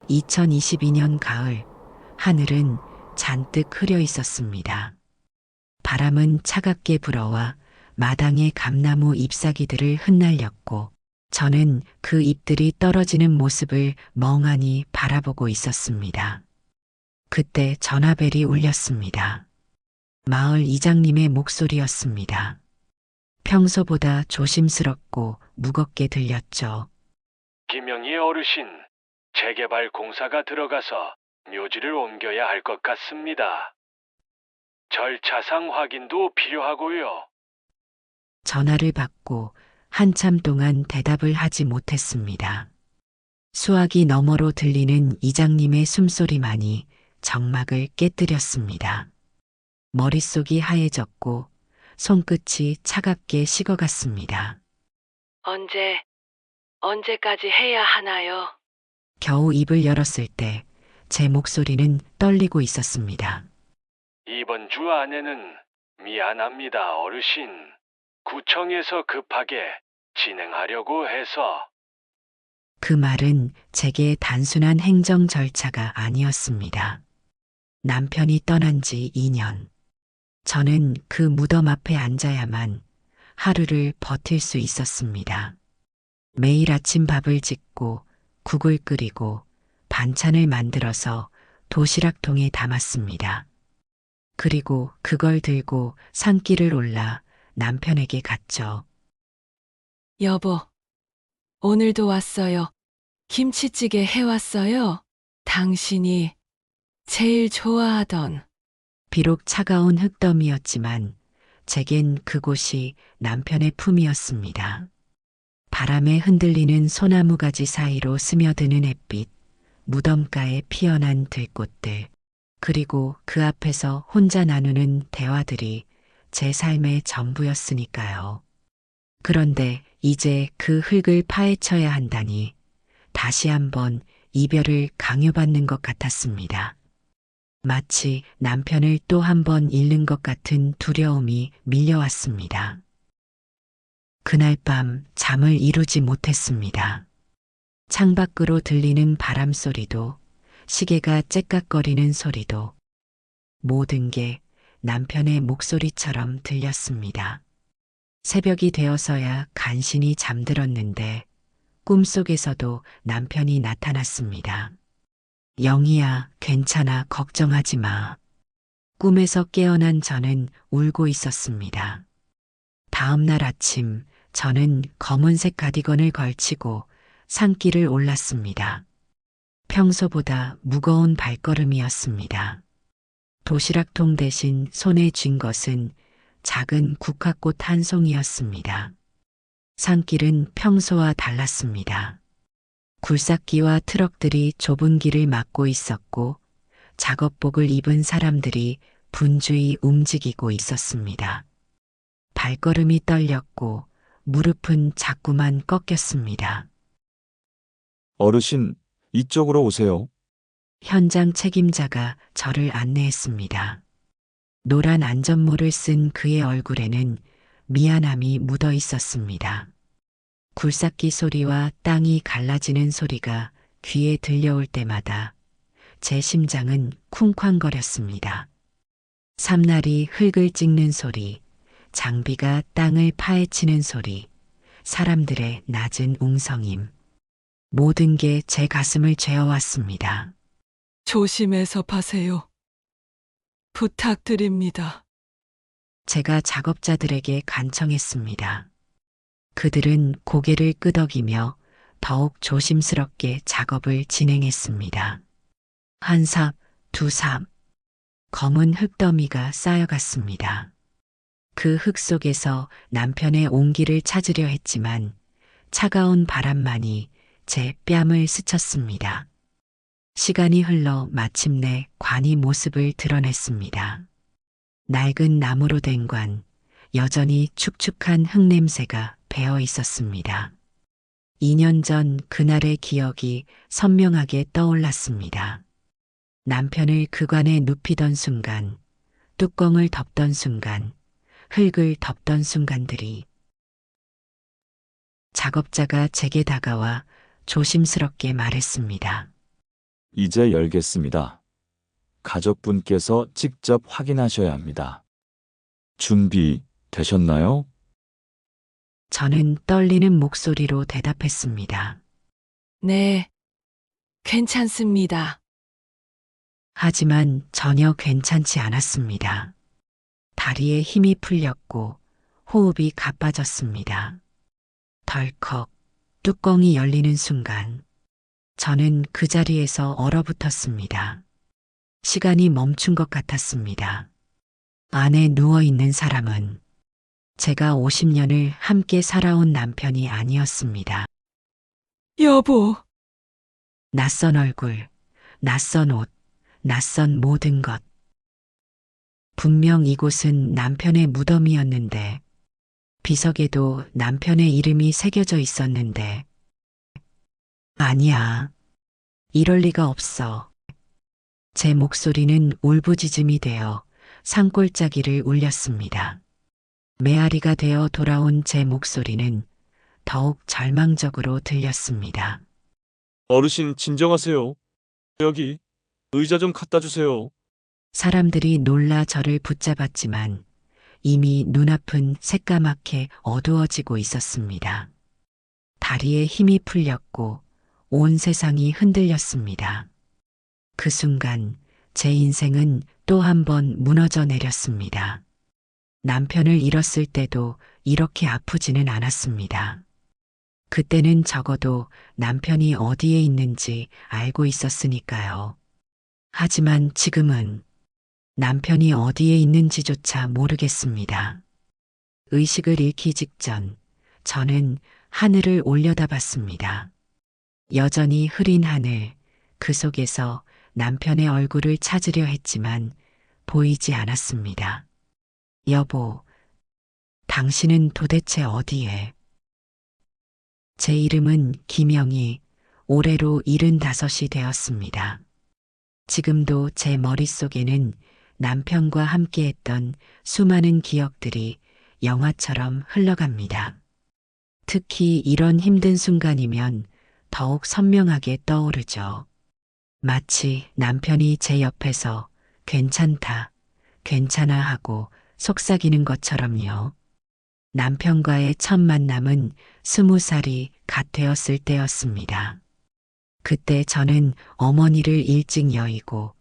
2022년 가을, 하늘은 잔뜩 흐려 있었습니다. 바람은 차갑게 불어와 마당의 감나무 잎사귀들을 흩날렸고, 저는 그 잎들이 떨어지는 모습을 멍하니 바라보고 있었습니다. 그때 전화벨이 울렸습니다. 마을 이장님의 목소리였습니다. 평소보다 조심스럽고 무겁게 들렸죠. 김영희 어르신, 재개발 공사가 들어가서 묘지를 옮겨야 할 것 같습니다. 절차상 확인도 필요하고요. 전화를 받고 한참 동안 대답을 하지 못했습니다. 수화기 너머로 들리는 이장님의 숨소리만이 정막을 깨뜨렸습니다. 머릿속이 하얘졌고 손끝이 차갑게 식어갔습니다. 언제까지 해야 하나요? 겨우 입을 열었을 때 제 목소리는 떨리고 있었습니다. 이번 주 안에는 미안합니다, 어르신. 구청에서 급하게 진행하려고 해서. 그 말은 제게 단순한 행정 절차가 아니었습니다. 남편이 떠난 지 2년. 저는 그 무덤 앞에 앉아야만 하루를 버틸 수 있었습니다. 매일 아침 밥을 짓고 국을 끓이고 반찬을 만들어서 도시락통에 담았습니다. 그리고 그걸 들고 산길을 올라 남편에게 갔죠. 여보, 오늘도 왔어요. 김치찌개 해왔어요. 당신이 제일 좋아하던. 비록 차가운 흙더미였지만 제겐 그곳이 남편의 품이었습니다. 바람에 흔들리는 소나무 가지 사이로 스며드는 햇빛, 무덤가에 피어난 들꽃들, 그리고 그 앞에서 혼자 나누는 대화들이 제 삶의 전부였으니까요. 그런데 이제 그 흙을 파헤쳐야 한다니 다시 한번 이별을 강요받는 것 같았습니다. 마치 남편을 또 한 번 잃는 것 같은 두려움이 밀려왔습니다. 그날 밤 잠을 이루지 못했습니다. 창밖으로 들리는 바람 소리도, 시계가 째깍거리는 소리도, 모든 게 남편의 목소리처럼 들렸습니다. 새벽이 되어서야 간신히 잠들었는데 꿈속에서도 남편이 나타났습니다. 영희야, 괜찮아, 걱정하지 마. 꿈에서 깨어난 저는 울고 있었습니다. 다음 날 아침, 저는 검은색 가디건을 걸치고 산길을 올랐습니다. 평소보다 무거운 발걸음이었습니다. 도시락통 대신 손에 쥔 것은 작은 국화꽃 한 송이였습니다. 산길은 평소와 달랐습니다. 굴삭기와 트럭들이 좁은 길을 막고 있었고 작업복을 입은 사람들이 분주히 움직이고 있었습니다. 발걸음이 떨렸고 무릎은 자꾸만 꺾였습니다. 어르신, 이쪽으로 오세요. 현장 책임자가 저를 안내했습니다. 노란 안전모를 쓴 그의 얼굴에는 미안함이 묻어 있었습니다. 굴삭기 소리와 땅이 갈라지는 소리가 귀에 들려올 때마다 제 심장은 쿵쾅거렸습니다. 삼날이 흙을 찍는 소리, 장비가 땅을 파헤치는 소리, 사람들의 낮은 웅성임. 모든 게 제 가슴을 죄어왔습니다. 조심해서 파세요. 부탁드립니다. 제가 작업자들에게 간청했습니다. 그들은 고개를 끄덕이며 더욱 조심스럽게 작업을 진행했습니다. 한 삽, 두 삽, 검은 흙더미가 쌓여갔습니다. 그 흙 속에서 남편의 온기를 찾으려 했지만 차가운 바람만이 제 뺨을 스쳤습니다. 시간이 흘러 마침내 관이 모습을 드러냈습니다. 낡은 나무로 된 관, 여전히 축축한 흙냄새가 배어 있었습니다. 2년 전 그날의 기억이 선명하게 떠올랐습니다. 남편을 그 관에 눕히던 순간, 뚜껑을 덮던 순간, 흙을 덮던 순간들이 작업자가 제게 다가와 조심스럽게 말했습니다. 이제 열겠습니다. 가족분께서 직접 확인하셔야 합니다. 준비 되셨나요? 저는 떨리는 목소리로 대답했습니다. 네, 괜찮습니다. 하지만 전혀 괜찮지 않았습니다. 다리에 힘이 풀렸고 호흡이 가빠졌습니다. 덜컥 뚜껑이 열리는 순간 저는 그 자리에서 얼어붙었습니다. 시간이 멈춘 것 같았습니다. 안에 누워있는 사람은 제가 50년을 함께 살아온 남편이 아니었습니다. 여보, 낯선 얼굴, 낯선 옷, 낯선 모든 것. 분명 이곳은 남편의 무덤이었는데, 비석에도 남편의 이름이 새겨져 있었는데, 아니야. 이럴 리가 없어. 제 목소리는 울부짖음이 되어 산골짜기를 울렸습니다. 메아리가 되어 돌아온 제 목소리는 더욱 절망적으로 들렸습니다. 어르신 진정하세요. 여기 의자 좀 갖다 주세요. 사람들이 놀라 저를 붙잡았지만 이미 눈앞은 새까맣게 어두워지고 있었습니다. 다리에 힘이 풀렸고 온 세상이 흔들렸습니다. 그 순간 제 인생은 또 한 번 무너져 내렸습니다. 남편을 잃었을 때도 이렇게 아프지는 않았습니다. 그때는 적어도 남편이 어디에 있는지 알고 있었으니까요. 하지만 지금은 남편이 어디에 있는지조차 모르겠습니다. 의식을 잃기 직전 저는 하늘을 올려다봤습니다. 여전히 흐린 하늘, 그 속에서 남편의 얼굴을 찾으려 했지만 보이지 않았습니다. 여보, 당신은 도대체 어디에? 제 이름은 김영희, 올해로 75이 되었습니다. 지금도 제 머릿속에는 남편과 함께했던 수많은 기억들이 영화처럼 흘러갑니다. 특히 이런 힘든 순간이면 더욱 선명하게 떠오르죠. 마치 남편이 제 옆에서 괜찮다, 괜찮아 하고 속삭이는 것처럼요. 남편과의 첫 만남은 20살이 갓 되었을 때였습니다. 그때 저는 어머니를 일찍 여의고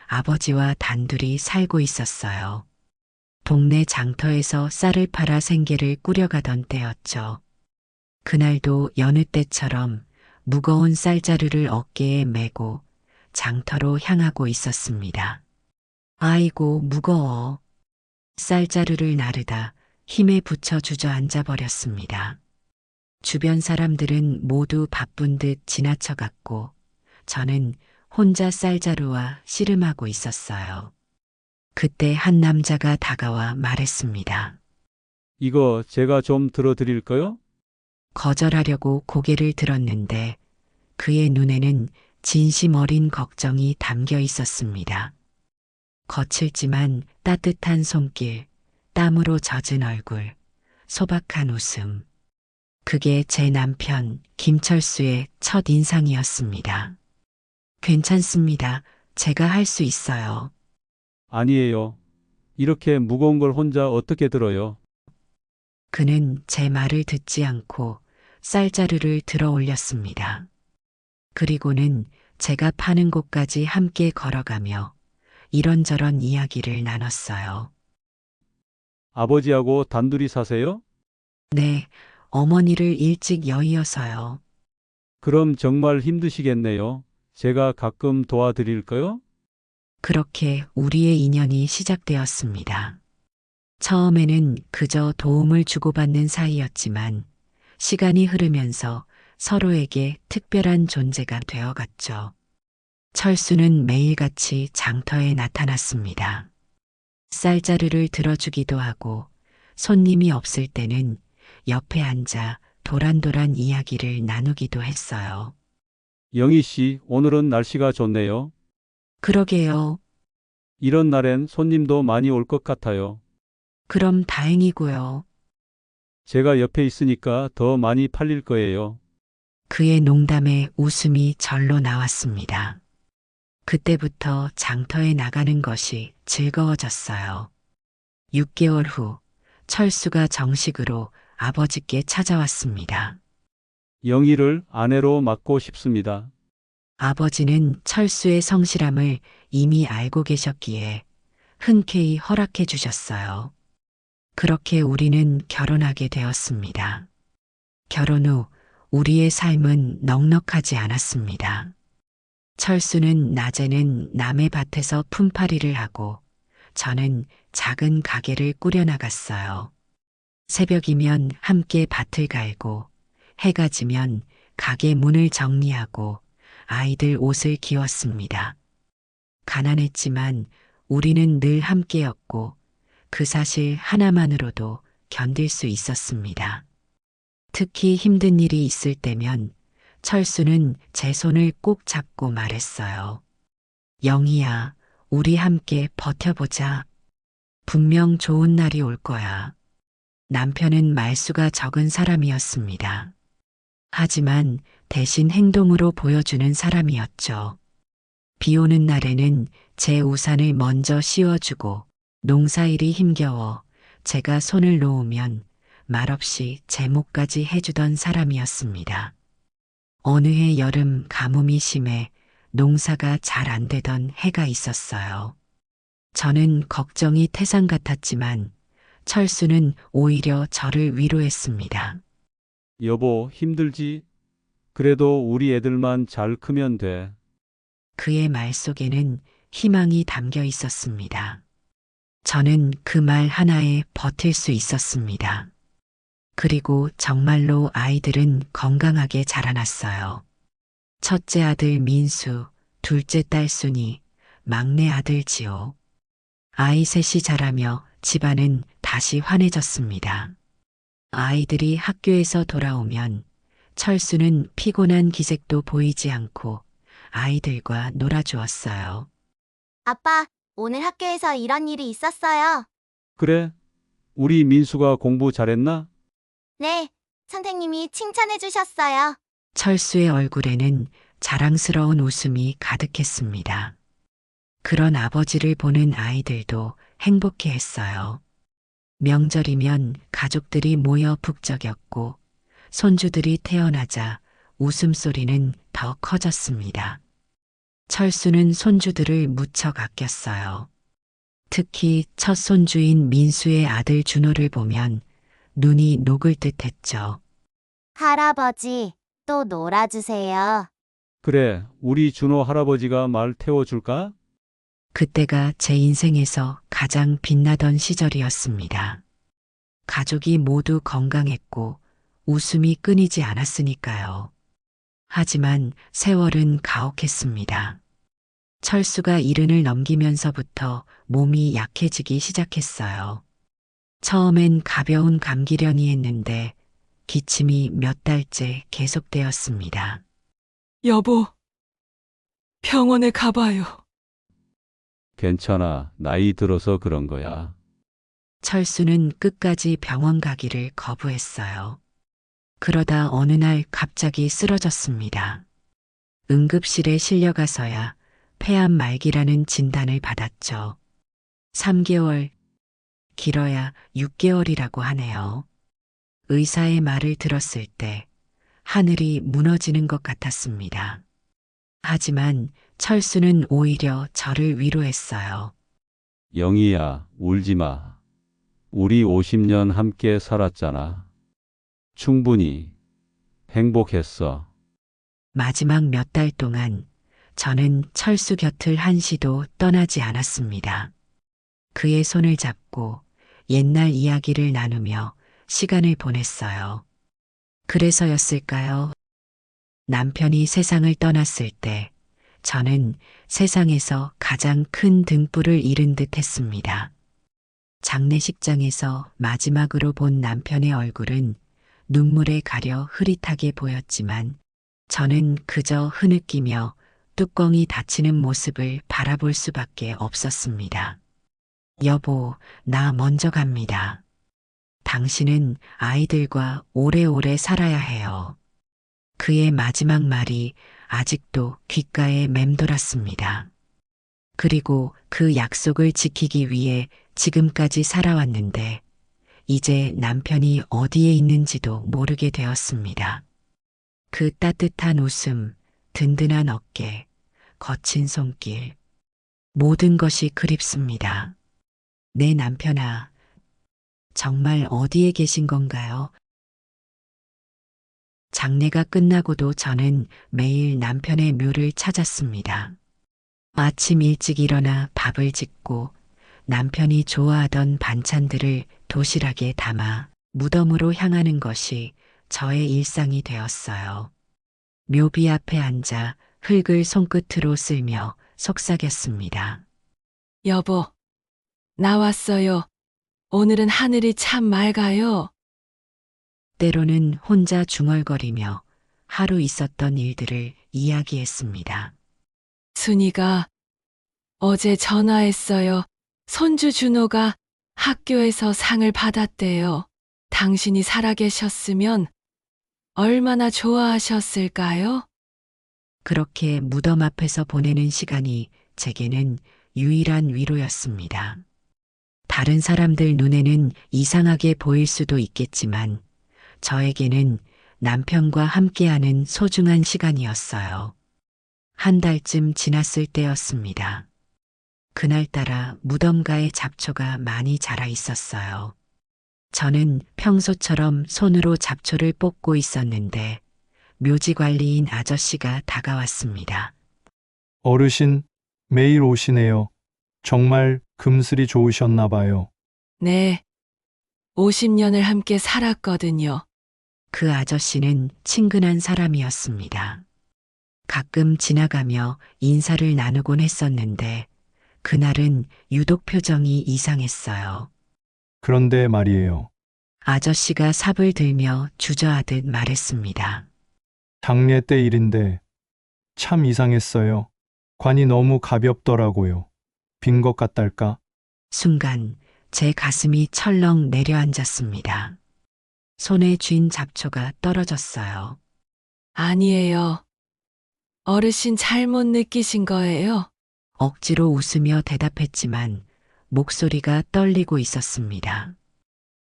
아버지와 단둘이 살고 있었어요. 동네 장터에서 쌀을 팔아 생계를 꾸려가던 때였죠. 그날도 여느 때처럼 무거운 쌀자루를 어깨에 메고 장터로 향하고 있었습니다. 아이고, 무거워. 쌀자루를 나르다 힘에 부쳐 주저앉아 버렸습니다. 주변 사람들은 모두 바쁜 듯 지나쳐 갔고 저는 혼자 쌀자루와 씨름하고 있었어요. 그때 한 남자가 다가와 말했습니다. 이거 제가 좀 들어드릴까요? 거절하려고 고개를 들었는데 그의 눈에는 진심 어린 걱정이 담겨 있었습니다. 거칠지만 따뜻한 손길, 땀으로 젖은 얼굴, 소박한 웃음. 그게 제 남편 김철수의 첫 인상이었습니다. 괜찮습니다. 제가 할 수 있어요. 아니에요. 이렇게 무거운 걸 혼자 어떻게 들어요? 그는 제 말을 듣지 않고 쌀자루를 들어 올렸습니다. 그리고는 제가 파는 곳까지 함께 걸어가며 이런저런 이야기를 나눴어요. 아버지하고 단둘이 사세요? 네, 어머니를 일찍 여의어서요. 그럼 정말 힘드시겠네요. 제가 가끔 도와드릴까요? 그렇게 우리의 인연이 시작되었습니다. 처음에는 그저 도움을 주고받는 사이였지만 시간이 흐르면서 서로에게 특별한 존재가 되어갔죠. 철수는 매일같이 장터에 나타났습니다. 쌀자루를 들어주기도 하고 손님이 없을 때는 옆에 앉아 도란도란 이야기를 나누기도 했어요. 영희 씨, 오늘은 날씨가 좋네요. 그러게요. 이런 날엔 손님도 많이 올 것 같아요. 그럼 다행이고요. 제가 옆에 있으니까 더 많이 팔릴 거예요. 그의 농담에 웃음이 절로 나왔습니다. 그때부터 장터에 나가는 것이 즐거워졌어요. 6개월 후 철수가 정식으로 아버지께 찾아왔습니다. 영희를 아내로 맡고 싶습니다. 아버지는 철수의 성실함을 이미 알고 계셨기에 흔쾌히 허락해 주셨어요. 그렇게 우리는 결혼하게 되었습니다. 결혼 후 우리의 삶은 넉넉하지 않았습니다. 철수는 낮에는 남의 밭에서 품팔이를 하고 저는 작은 가게를 꾸려나갔어요. 새벽이면 함께 밭을 갈고 해가 지면 가게 문을 정리하고 아이들 옷을 기웠습니다. 가난했지만 우리는 늘 함께였고 그 사실 하나만으로도 견딜 수 있었습니다. 특히 힘든 일이 있을 때면 철수는 제 손을 꼭 잡고 말했어요. 영희야, 우리 함께 버텨보자. 분명 좋은 날이 올 거야. 남편은 말수가 적은 사람이었습니다. 하지만 대신 행동으로 보여주는 사람이었죠. 비 오는 날에는 제 우산을 먼저 씌워주고 농사일이 힘겨워 제가 손을 놓으면 말없이 제 목까지 해주던 사람이었습니다. 어느 해 여름 가뭄이 심해 농사가 잘 안 되던 해가 있었어요. 저는 걱정이 태산 같았지만 철수는 오히려 저를 위로했습니다. 여보, 힘들지? 그래도 우리 애들만 잘 크면 돼. 그의 말 속에는 희망이 담겨 있었습니다. 저는 그 말 하나에 버틸 수 있었습니다. 그리고 정말로 아이들은 건강하게 자라났어요. 첫째 아들 민수, 둘째 딸 순이, 막내 아들 지호. 아이 셋이 자라며 집안은 다시 환해졌습니다. 아이들이 학교에서 돌아오면 철수는 피곤한 기색도 보이지 않고 아이들과 놀아주었어요. 아빠, 오늘 학교에서 이런 일이 있었어요. 그래? 우리 민수가 공부 잘했나? 네, 선생님이 칭찬해 주셨어요. 철수의 얼굴에는 자랑스러운 웃음이 가득했습니다. 그런 아버지를 보는 아이들도 행복해했어요. 명절이면 가족들이 모여 북적였고 손주들이 태어나자 웃음소리는 더 커졌습니다. 철수는 손주들을 무척 아꼈어요. 특히 첫 손주인 민수의 아들 준호를 보면 눈이 녹을 듯했죠. 할아버지, 또 놀아주세요. 그래, 우리 준호 할아버지가 말 태워줄까? 그때가 제 인생에서 가장 빛나던 시절이었습니다. 가족이 모두 건강했고 웃음이 끊이지 않았으니까요. 하지만 세월은 가혹했습니다. 철수가 70을 넘기면서부터 몸이 약해지기 시작했어요. 처음엔 가벼운 감기련이 했는데 기침이 몇 달째 계속되었습니다. 여보, 병원에 가봐요. 괜찮아. 나이 들어서 그런 거야. 철수는 끝까지 병원 가기를 거부했어요. 그러다 어느 날 갑자기 쓰러졌습니다. 응급실에 실려가서야 폐암 말기라는 진단을 받았죠. 3개월, 길어야 6개월이라고 하네요. 의사의 말을 들었을 때 하늘이 무너지는 것 같았습니다. 하지만 철수는 오히려 저를 위로했어요. 영희야, 울지 마. 우리 50년 함께 살았잖아. 충분히 행복했어. 마지막 몇 달 동안 저는 철수 곁을 한시도 떠나지 않았습니다. 그의 손을 잡고 옛날 이야기를 나누며 시간을 보냈어요. 그래서였을까요? 남편이 세상을 떠났을 때 저는 세상에서 가장 큰 등불을 잃은 듯 했습니다. 장례식장에서 마지막으로 본 남편의 얼굴은 눈물에 가려 흐릿하게 보였지만 저는 그저 흐느끼며 뚜껑이 닫히는 모습을 바라볼 수밖에 없었습니다. 여보, 나 먼저 갑니다. 당신은 아이들과 오래오래 살아야 해요. 그의 마지막 말이 아직도 귓가에 맴돌았습니다. 그리고 그 약속을 지키기 위해 지금까지 살아왔는데 이제 남편이 어디에 있는지도 모르게 되었습니다. 그 따뜻한 웃음, 든든한 어깨, 거친 손길, 모든 것이 그립습니다. 내 남편아, 정말 어디에 계신 건가요? 장례가 끝나고도 저는 매일 남편의 묘를 찾았습니다. 아침 일찍 일어나 밥을 짓고 남편이 좋아하던 반찬들을 도시락에 담아 무덤으로 향하는 것이 저의 일상이 되었어요. 묘비 앞에 앉아 흙을 손끝으로 쓸며 속삭였습니다. 여보, 나왔어요. 오늘은 하늘이 참 맑아요. 때로는 혼자 중얼거리며 하루 있었던 일들을 이야기했습니다. 순이가 어제 전화했어요. 손주 준호가 학교에서 상을 받았대요. 당신이 살아계셨으면 얼마나 좋아하셨을까요? 그렇게 무덤 앞에서 보내는 시간이 제게는 유일한 위로였습니다. 다른 사람들 눈에는 이상하게 보일 수도 있겠지만 저에게는 남편과 함께하는 소중한 시간이었어요. 한 달쯤 지났을 때였습니다. 그날따라 무덤가에 잡초가 많이 자라 있었어요. 저는 평소처럼 손으로 잡초를 뽑고 있었는데 묘지 관리인 아저씨가 다가왔습니다. 어르신, 매일 오시네요. 정말 금슬이 좋으셨나 봐요. 네. 50년을 함께 살았거든요. 그 아저씨는 친근한 사람이었습니다. 가끔 지나가며 인사를 나누곤 했었는데 그날은 유독 표정이 이상했어요. 그런데 말이에요. 아저씨가 삽을 들며 주저하듯 말했습니다. 장례 때 일인데 참 이상했어요. 관이 너무 가볍더라고요. 빈 것 같달까? 순간 제 가슴이 철렁 내려앉았습니다. 손에 쥔 잡초가 떨어졌어요. 아니에요. 어르신 잘못 느끼신 거예요. 억지로 웃으며 대답했지만 목소리가 떨리고 있었습니다.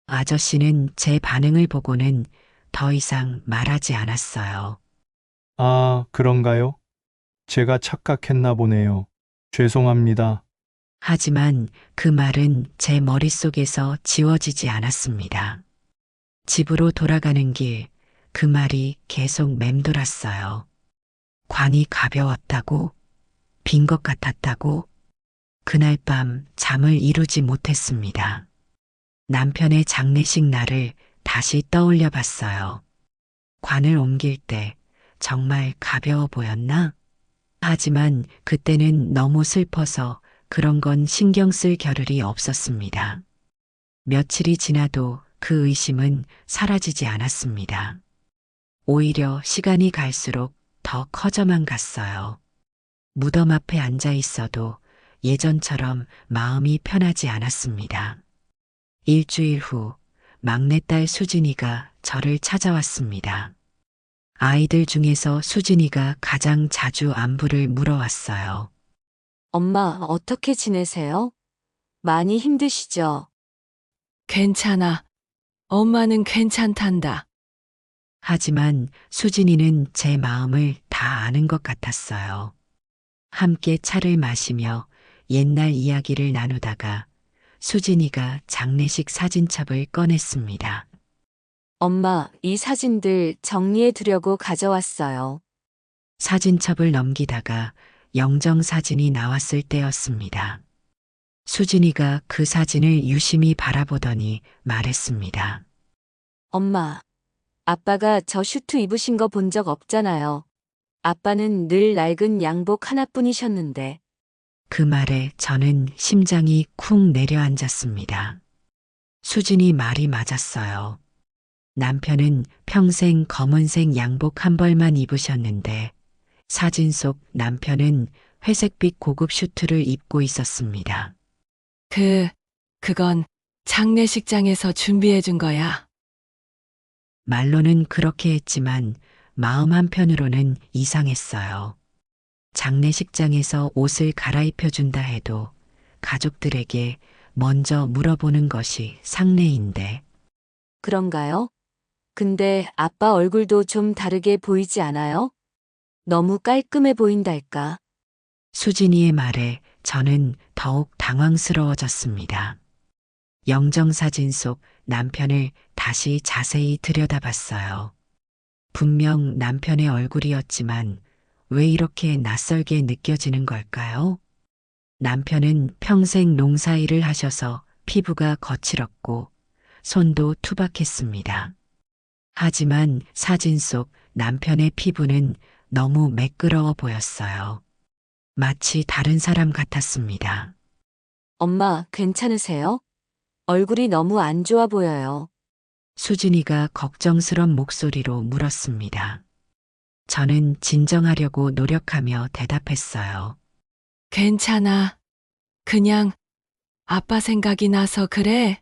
아저씨는 제 반응을 보고는 더 이상 말하지 않았어요. 아, 그런가요? 제가 착각했나 보네요. 죄송합니다. 하지만 그 말은 제 머릿속에서 지워지지 않았습니다. 집으로 돌아가는 길, 그 말이 계속 맴돌았어요. 관이 가벼웠다고, 빈 것 같았다고, 그날 밤 잠을 이루지 못했습니다. 남편의 장례식 날을 다시 떠올려 봤어요. 관을 옮길 때 정말 가벼워 보였나? 하지만 그때는 너무 슬퍼서 그런 건 신경 쓸 겨를이 없었습니다. 며칠이 지나도 그 의심은 사라지지 않았습니다. 오히려 시간이 갈수록 더 커져만 갔어요. 무덤 앞에 앉아 있어도 예전처럼 마음이 편하지 않았습니다. 일주일 후 막내딸 수진이가 저를 찾아왔습니다. 아이들 중에서 수진이가 가장 자주 안부를 물어왔어요. 엄마, 어떻게 지내세요? 많이 힘드시죠? 괜찮아. 엄마는 괜찮단다. 하지만 수진이는 제 마음을 다 아는 것 같았어요. 함께 차를 마시며 옛날 이야기를 나누다가 수진이가 장례식 사진첩을 꺼냈습니다. 엄마, 이 사진들 정리해 두려고 가져왔어요. 사진첩을 넘기다가 영정사진이 나왔을 때였습니다. 수진이가 그 사진을 유심히 바라보더니 말했습니다. 엄마, 아빠가 저 슈트 입으신 거 본 적 없잖아요. 아빠는 늘 낡은 양복 하나뿐이셨는데. 그 말에 저는 심장이 쿵 내려앉았습니다. 수진이 말이 맞았어요. 남편은 평생 검은색 양복 한 벌만 입으셨는데 사진 속 남편은 회색빛 고급 슈트를 입고 있었습니다. 그건 장례식장에서 준비해 준 거야. 말로는 그렇게 했지만 마음 한편으로는 이상했어요. 장례식장에서 옷을 갈아입혀준다 해도 가족들에게 먼저 물어보는 것이 상례인데 그런가요? 근데 아빠 얼굴도 좀 다르게 보이지 않아요? 너무 깔끔해 보인달까? 수진이의 말에 저는 더욱 당황스러워졌습니다. 영정사진 속 남편을 다시 자세히 들여다봤어요. 분명 남편의 얼굴이었지만 왜 이렇게 낯설게 느껴지는 걸까요? 남편은 평생 농사일을 하셔서 피부가 거칠었고 손도 투박했습니다. 하지만 사진 속 남편의 피부는 너무 매끄러워 보였어요. 마치 다른 사람 같았습니다. 엄마, 괜찮으세요? 얼굴이 너무 안 좋아 보여요. 수진이가 걱정스런 목소리로 물었습니다. 저는 진정하려고 노력하며 대답했어요. 괜찮아. 그냥 아빠 생각이 나서 그래.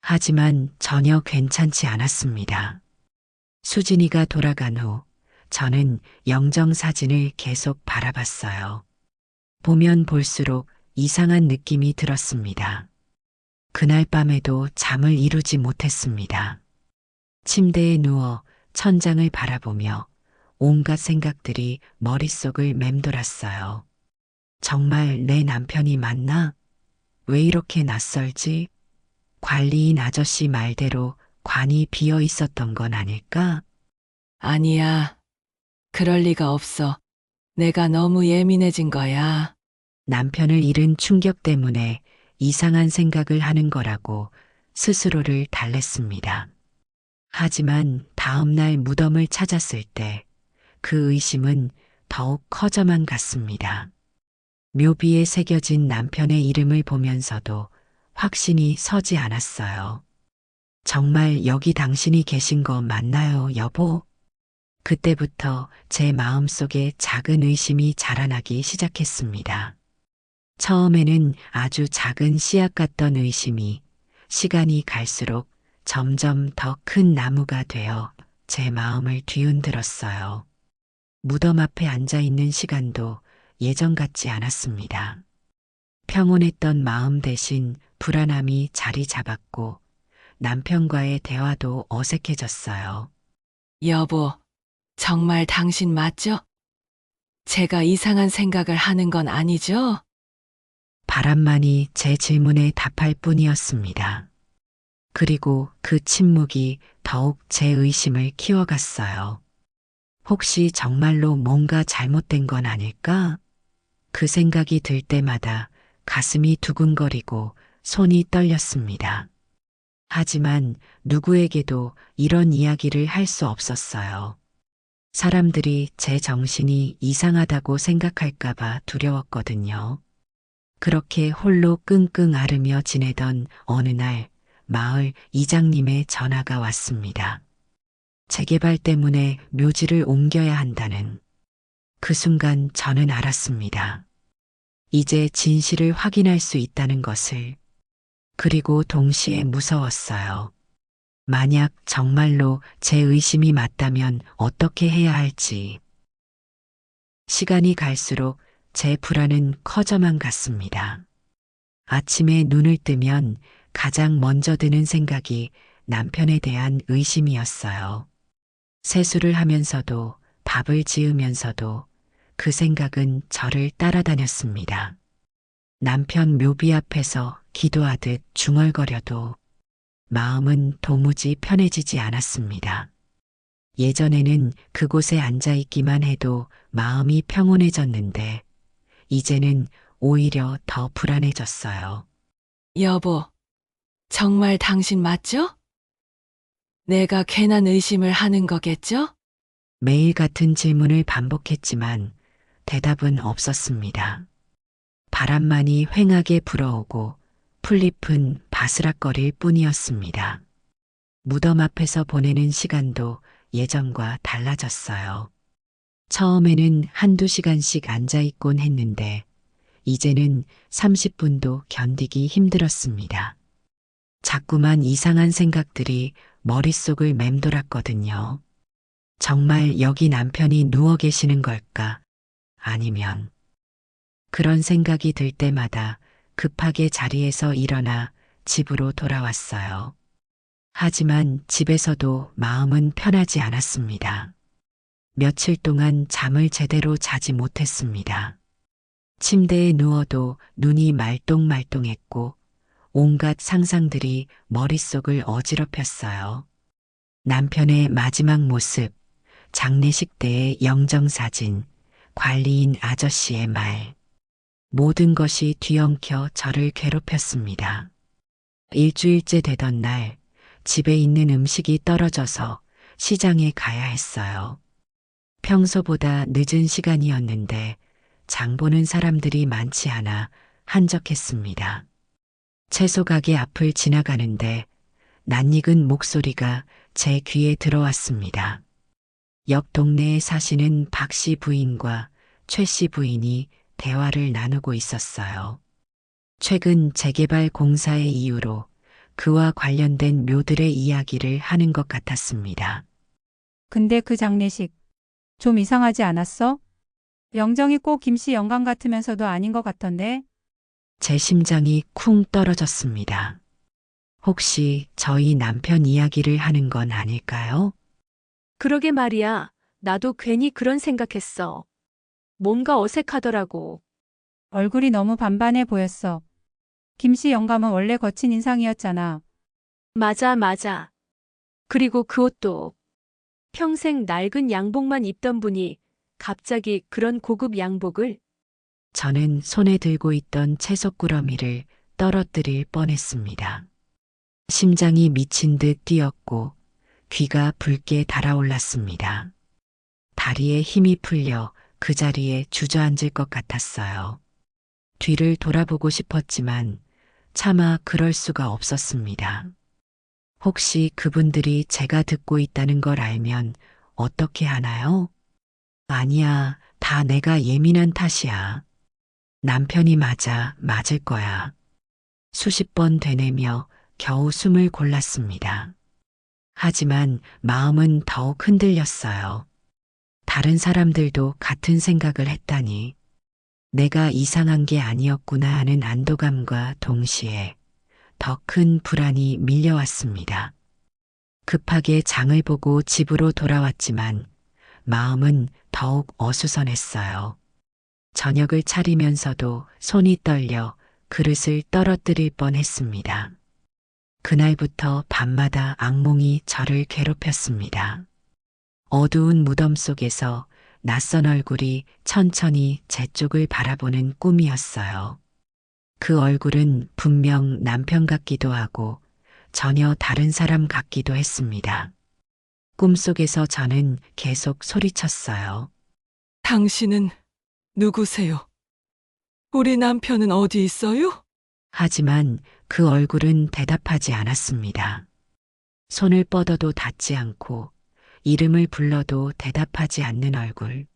하지만 전혀 괜찮지 않았습니다. 수진이가 돌아간 후 저는 영정 사진을 계속 바라봤어요. 보면 볼수록 이상한 느낌이 들었습니다. 그날 밤에도 잠을 이루지 못했습니다. 침대에 누워 천장을 바라보며 온갖 생각들이 머릿속을 맴돌았어요. 정말 내 남편이 맞나? 왜 이렇게 낯설지? 관리인 아저씨 말대로 관이 비어 있었던 건 아닐까? 아니야. 그럴 리가 없어. 내가 너무 예민해진 거야. 남편을 잃은 충격 때문에 이상한 생각을 하는 거라고 스스로를 달랬습니다. 하지만 다음날 무덤을 찾았을 때 그 의심은 더욱 커져만 갔습니다. 묘비에 새겨진 남편의 이름을 보면서도 확신이 서지 않았어요. 정말 여기 당신이 계신 거 맞나요, 여보? 그때부터 제 마음속에 작은 의심이 자라나기 시작했습니다. 처음에는 아주 작은 씨앗 같던 의심이 시간이 갈수록 점점 더 큰 나무가 되어 제 마음을 뒤흔들었어요. 무덤 앞에 앉아 있는 시간도 예전 같지 않았습니다. 평온했던 마음 대신 불안함이 자리 잡았고 남편과의 대화도 어색해졌어요. 여보, 정말 당신 맞죠? 제가 이상한 생각을 하는 건 아니죠? 바람만이 제 질문에 답할 뿐이었습니다. 그리고 그 침묵이 더욱 제 의심을 키워갔어요. 혹시 정말로 뭔가 잘못된 건 아닐까? 그 생각이 들 때마다 가슴이 두근거리고 손이 떨렸습니다. 하지만 누구에게도 이런 이야기를 할 수 없었어요. 사람들이 제 정신이 이상하다고 생각할까봐 두려웠거든요. 그렇게 홀로 끙끙 앓으며 지내던 어느 날 마을 이장님의 전화가 왔습니다. 재개발 때문에 묘지를 옮겨야 한다는. 그 순간 저는 알았습니다. 이제 진실을 확인할 수 있다는 것을. 그리고 동시에 무서웠어요. 만약 정말로 제 의심이 맞다면 어떻게 해야 할지. 시간이 갈수록 제 불안은 커져만 갔습니다. 아침에 눈을 뜨면 가장 먼저 드는 생각이 남편에 대한 의심이었어요. 세수를 하면서도 밥을 지으면서도 그 생각은 저를 따라다녔습니다. 남편 묘비 앞에서 기도하듯 중얼거려도 마음은 도무지 편해지지 않았습니다. 예전에는 그곳에 앉아 있기만 해도 마음이 평온해졌는데 이제는 오히려 더 불안해졌어요. 여보, 정말 당신 맞죠? 내가 괜한 의심을 하는 거겠죠? 매일 같은 질문을 반복했지만 대답은 없었습니다. 바람만이 휑하게 불어오고 풀잎은 바스락거릴 뿐이었습니다. 무덤 앞에서 보내는 시간도 예전과 달라졌어요. 처음에는 한두 시간씩 앉아있곤 했는데 이제는 30분도 견디기 힘들었습니다. 자꾸만 이상한 생각들이 머릿속을 맴돌았거든요. 정말 여기 남편이 누워 계시는 걸까? 아니면 그런 생각이 들 때마다 급하게 자리에서 일어나 집으로 돌아왔어요. 하지만 집에서도 마음은 편하지 않았습니다. 며칠 동안 잠을 제대로 자지 못했습니다. 침대에 누워도 눈이 말똥말똥했고 온갖 상상들이 머릿속을 어지럽혔어요. 남편의 마지막 모습, 장례식 때의 영정사진, 관리인 아저씨의 말. 모든 것이 뒤엉켜 저를 괴롭혔습니다. 일주일째 되던 날, 집에 있는 음식이 떨어져서 시장에 가야 했어요. 평소보다 늦은 시간이었는데 장 보는 사람들이 많지 않아 한적했습니다. 채소 가게 앞을 지나가는데 낯익은 목소리가 제 귀에 들어왔습니다. 옆 동네에 사시는 박 씨 부인과 최 씨 부인이 대화를 나누고 있었어요. 최근 재개발 공사의 이유로 그와 관련된 묘들의 이야기를 하는 것 같았습니다. 근데 그 장례식 좀 이상하지 않았어? 영정이 꼭 김씨 영감 같으면서도 아닌 것 같던데? 제 심장이 쿵 떨어졌습니다. 혹시 저희 남편 이야기를 하는 건 아닐까요? 그러게 말이야. 나도 괜히 그런 생각했어. 뭔가 어색하더라고. 얼굴이 너무 반반해 보였어. 김씨 영감은 원래 거친 인상이었잖아. 맞아. 그리고 그 옷도 평생 낡은 양복만 입던 분이 갑자기 그런 고급 양복을. 저는 손에 들고 있던 채소꾸러미를 떨어뜨릴 뻔했습니다. 심장이 미친 듯 뛰었고 귀가 붉게 달아올랐습니다. 다리에 힘이 풀려 그 자리에 주저앉을 것 같았어요. 뒤를 돌아보고 싶었지만 차마 그럴 수가 없었습니다. 혹시 그분들이 제가 듣고 있다는 걸 알면 어떻게 하나요? 아니야, 다 내가 예민한 탓이야. 남편이 맞을 거야. 수십 번 되뇌며 겨우 숨을 골랐습니다. 하지만 마음은 더욱 흔들렸어요. 다른 사람들도 같은 생각을 했다니. 내가 이상한 게 아니었구나 하는 안도감과 동시에 더 큰 불안이 밀려왔습니다. 급하게 장을 보고 집으로 돌아왔지만 마음은 더욱 어수선했어요. 저녁을 차리면서도 손이 떨려 그릇을 떨어뜨릴 뻔했습니다. 그날부터 밤마다 악몽이 저를 괴롭혔습니다. 어두운 무덤 속에서 낯선 얼굴이 천천히 제 쪽을 바라보는 꿈이었어요. 그 얼굴은 분명 남편 같기도 하고 전혀 다른 사람 같기도 했습니다. 꿈속에서 저는 계속 소리쳤어요. 당신은 누구세요? 우리 남편은 어디 있어요? 하지만 그 얼굴은 대답하지 않았습니다. 손을 뻗어도 닿지 않고 이름을 불러도 대답하지 않는 얼굴.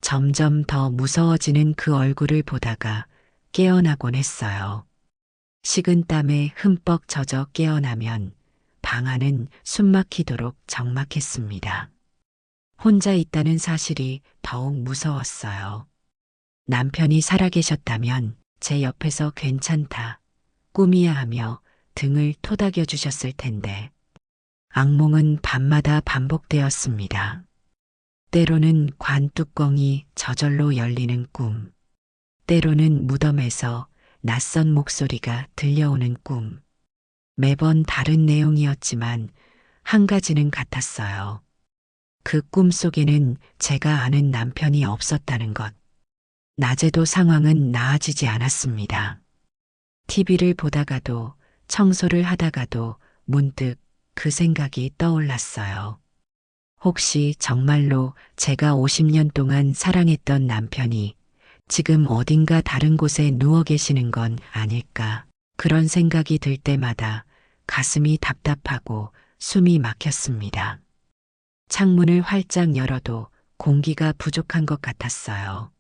점점 더 무서워지는 그 얼굴을 보다가 깨어나곤 했어요. 식은땀에 흠뻑 젖어 깨어나면 방 안은 숨막히도록 적막했습니다. 혼자 있다는 사실이 더욱 무서웠어요. 남편이 살아계셨다면 제 옆에서 괜찮다, 꿈이야 하며 등을 토닥여 주셨을 텐데. 악몽은 밤마다 반복되었습니다. 때로는 관 뚜껑이 저절로 열리는 꿈, 때로는 무덤에서 낯선 목소리가 들려오는 꿈. 매번 다른 내용이었지만 한 가지는 같았어요. 그 꿈 속에는 제가 아는 남편이 없었다는 것. 낮에도 상황은 나아지지 않았습니다. TV를 보다가도 청소를 하다가도 문득 그 생각이 떠올랐어요. 혹시 정말로 제가 50년 동안 사랑했던 남편이 지금 어딘가 다른 곳에 누워 계시는 건 아닐까. 그런 생각이 들 때마다 가슴이 답답하고 숨이 막혔습니다. 창문을 활짝 열어도 공기가 부족한 것 같았어요.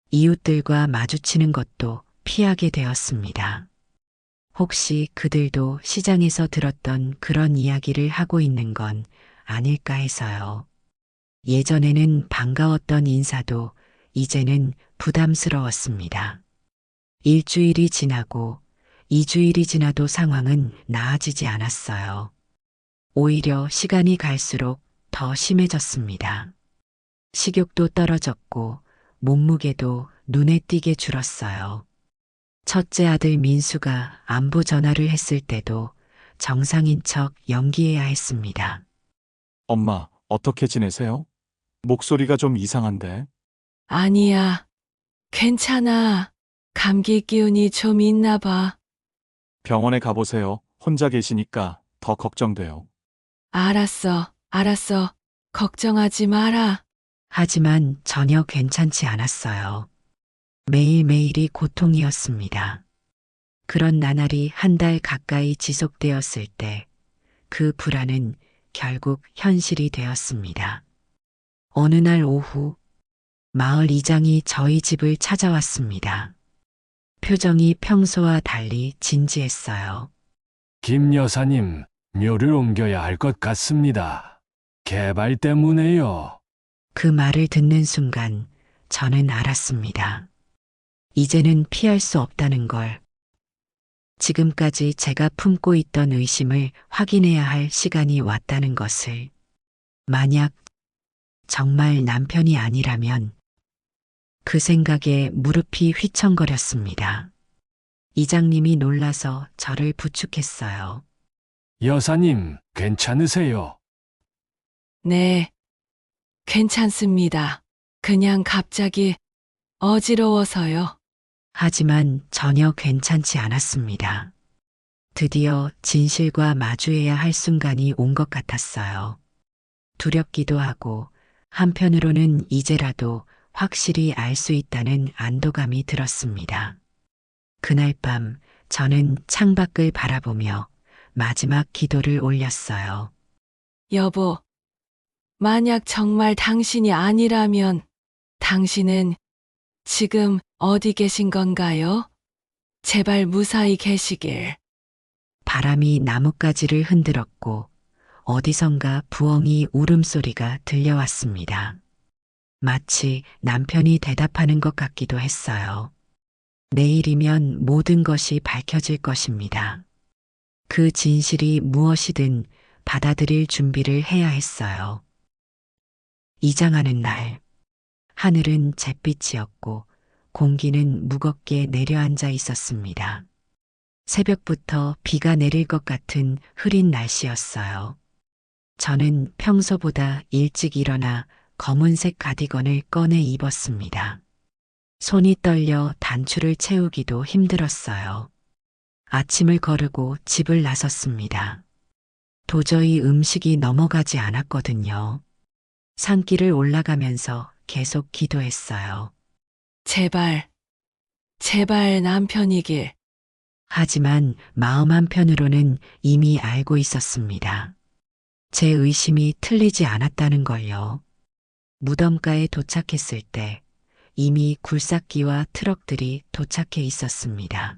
이웃들과 마주치는 것도 피하게 되었습니다. 혹시 그들도 시장에서 들었던 그런 이야기를 하고 있는 건 아닐까 해서요. 예전에는 반가웠던 인사도 이제는 부담스러웠습니다. 일주일이 지나고 2주일이 지나도 상황은 나아지지 않았어요. 오히려 시간이 갈수록 더 심해졌습니다. 식욕도 떨어졌고 몸무게도 눈에 띄게 줄었어요. 첫째 아들 민수가 안부 전화를 했을 때도 정상인 척 연기해야 했습니다. 엄마, 어떻게 지내세요? 목소리가 좀 이상한데. 아니야. 괜찮아. 감기 기운이 좀 있나 봐. 병원에 가보세요. 혼자 계시니까 더 걱정돼요. 알았어. 걱정하지 마라. 하지만 전혀 괜찮지 않았어요. 매일매일이 고통이었습니다. 그런 나날이 한 달 가까이 지속되었을 때 그 불안은 결국 현실이 되었습니다. 어느 날 오후 마을 이장이 저희 집을 찾아왔습니다. 표정이 평소와 달리 진지했어요. 김 여사님, 묘를 옮겨야 할 것 같습니다. 개발 때문에요. 그 말을 듣는 순간 저는 알았습니다. 이제는 피할 수 없다는 걸. 지금까지 제가 품고 있던 의심을 확인해야 할 시간이 왔다는 것을. 만약 정말 남편이 아니라면 그 생각에 무릎이 휘청거렸습니다. 이장님이 놀라서 저를 부축했어요. 여사님, 괜찮으세요? 네. 괜찮습니다. 그냥 갑자기 어지러워서요. 하지만 전혀 괜찮지 않았습니다. 드디어 진실과 마주해야 할 순간이 온 것 같았어요. 두렵기도 하고 한편으로는 이제라도 확실히 알 수 있다는 안도감이 들었습니다. 그날 밤 저는 창밖을 바라보며 마지막 기도를 올렸어요. 여보, 만약 정말 당신이 아니라면 당신은 지금 어디 계신 건가요? 제발 무사히 계시길. 바람이 나뭇가지를 흔들었고 어디선가 부엉이 울음소리가 들려왔습니다. 마치 남편이 대답하는 것 같기도 했어요. 내일이면 모든 것이 밝혀질 것입니다. 그 진실이 무엇이든 받아들일 준비를 해야 했어요. 이장하는 날, 하늘은 잿빛이었고 공기는 무겁게 내려앉아 있었습니다. 새벽부터 비가 내릴 것 같은 흐린 날씨였어요. 저는 평소보다 일찍 일어나 검은색 가디건을 꺼내 입었습니다. 손이 떨려 단추를 채우기도 힘들었어요. 아침을 거르고 집을 나섰습니다. 도저히 음식이 넘어가지 않았거든요. 산길을 올라가면서 계속 기도했어요. 제발 남편이길. 하지만 마음 한편으로는 이미 알고 있었습니다. 제 의심이 틀리지 않았다는 걸요. 무덤가에 도착했을 때 이미 굴삭기와 트럭들이 도착해 있었습니다.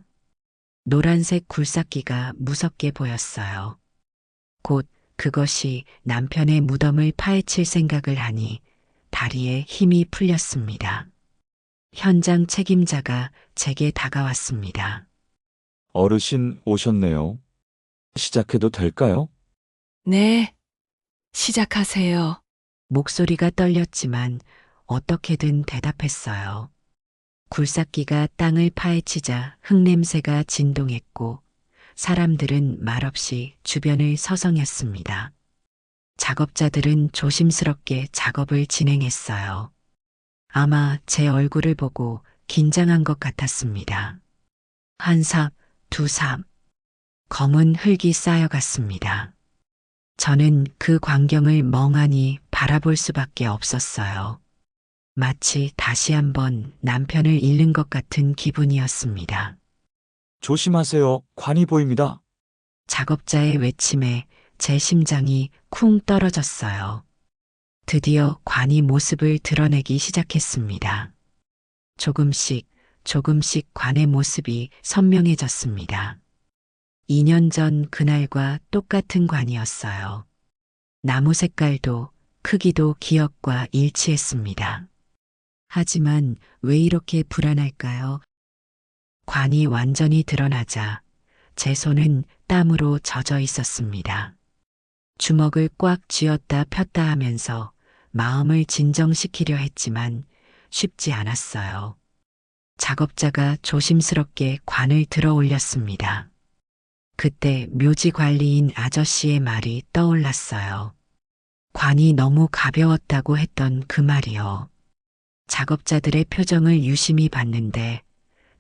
노란색 굴삭기가 무섭게 보였어요. 곧 그것이 남편의 무덤을 파헤칠 생각을 하니 다리에 힘이 풀렸습니다. 현장 책임자가 제게 다가왔습니다. 어르신 오셨네요. 시작해도 될까요? 네. 시작하세요. 목소리가 떨렸지만 어떻게든 대답했어요. 굴삭기가 땅을 파헤치자 흙냄새가 진동했고 사람들은 말없이 주변을 서성였습니다. 작업자들은 조심스럽게 작업을 진행했어요. 아마 제 얼굴을 보고 긴장한 것 같았습니다. 한 삽, 두 삽, 검은 흙이 쌓여갔습니다. 저는 그 광경을 멍하니 바라볼 수밖에 없었어요. 마치 다시 한번 남편을 잃는 것 같은 기분이었습니다. 조심하세요. 관이 보입니다. 작업자의 외침에 제 심장이 쿵 떨어졌어요. 드디어 관이 모습을 드러내기 시작했습니다. 조금씩 관의 모습이 선명해졌습니다. 2년 전 그날과 똑같은 관이었어요. 나무 색깔도 크기도 기억과 일치했습니다. 하지만 왜 이렇게 불안할까요? 관이 완전히 드러나자 제 손은 땀으로 젖어 있었습니다. 주먹을 꽉 쥐었다 폈다 하면서 마음을 진정시키려 했지만 쉽지 않았어요. 작업자가 조심스럽게 관을 들어 올렸습니다. 그때 묘지 관리인 아저씨의 말이 떠올랐어요. 관이 너무 가벼웠다고 했던 그 말이요. 작업자들의 표정을 유심히 봤는데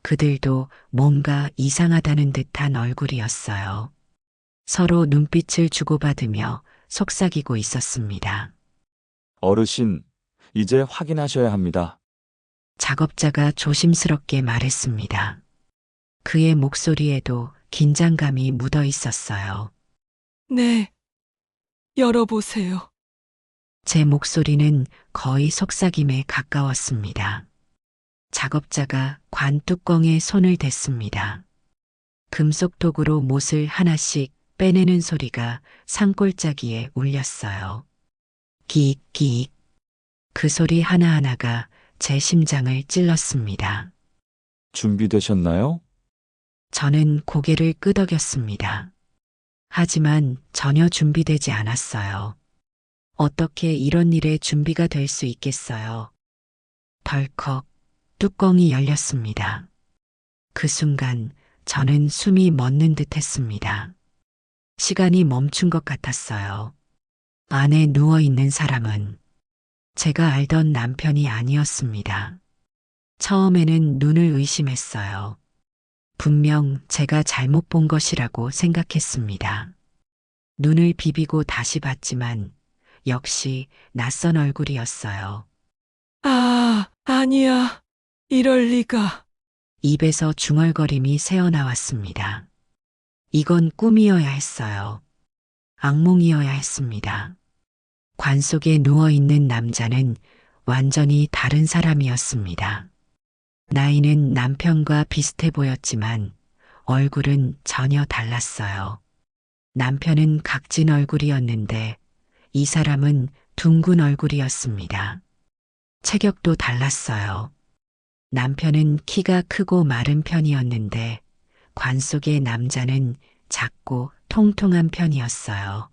그들도 뭔가 이상하다는 듯한 얼굴이었어요. 서로 눈빛을 주고받으며 속삭이고 있었습니다. 어르신, 이제 확인하셔야 합니다. 작업자가 조심스럽게 말했습니다. 그의 목소리에도 긴장감이 묻어 있었어요. 네. 열어보세요. 제 목소리는 거의 속삭임에 가까웠습니다. 작업자가 관 뚜껑에 손을 댔습니다. 금속 도구로 못을 하나씩 빼내는 소리가 산골짜기에 울렸어요. 기익. 그 소리 하나하나가 제 심장을 찔렀습니다. 준비되셨나요? 저는 고개를 끄덕였습니다. 하지만 전혀 준비되지 않았어요. 어떻게 이런 일에 준비가 될 수 있겠어요? 덜컥 뚜껑이 열렸습니다. 그 순간 저는 숨이 멎는 듯 했습니다. 시간이 멈춘 것 같았어요. 안에 누워있는 사람은 제가 알던 남편이 아니었습니다. 처음에는 눈을 의심했어요. 분명 제가 잘못 본 것이라고 생각했습니다. 눈을 비비고 다시 봤지만 역시 낯선 얼굴이었어요. 아, 아니야. 이럴 리가. 입에서 중얼거림이 새어나왔습니다. 이건 꿈이어야 했어요. 악몽이어야 했습니다. 관 속에 누워있는 남자는 완전히 다른 사람이었습니다. 나이는 남편과 비슷해 보였지만 얼굴은 전혀 달랐어요. 남편은 각진 얼굴이었는데 이 사람은 둥근 얼굴이었습니다. 체격도 달랐어요. 남편은 키가 크고 마른 편이었는데 관 속의 남자는 작고 통통한 편이었어요.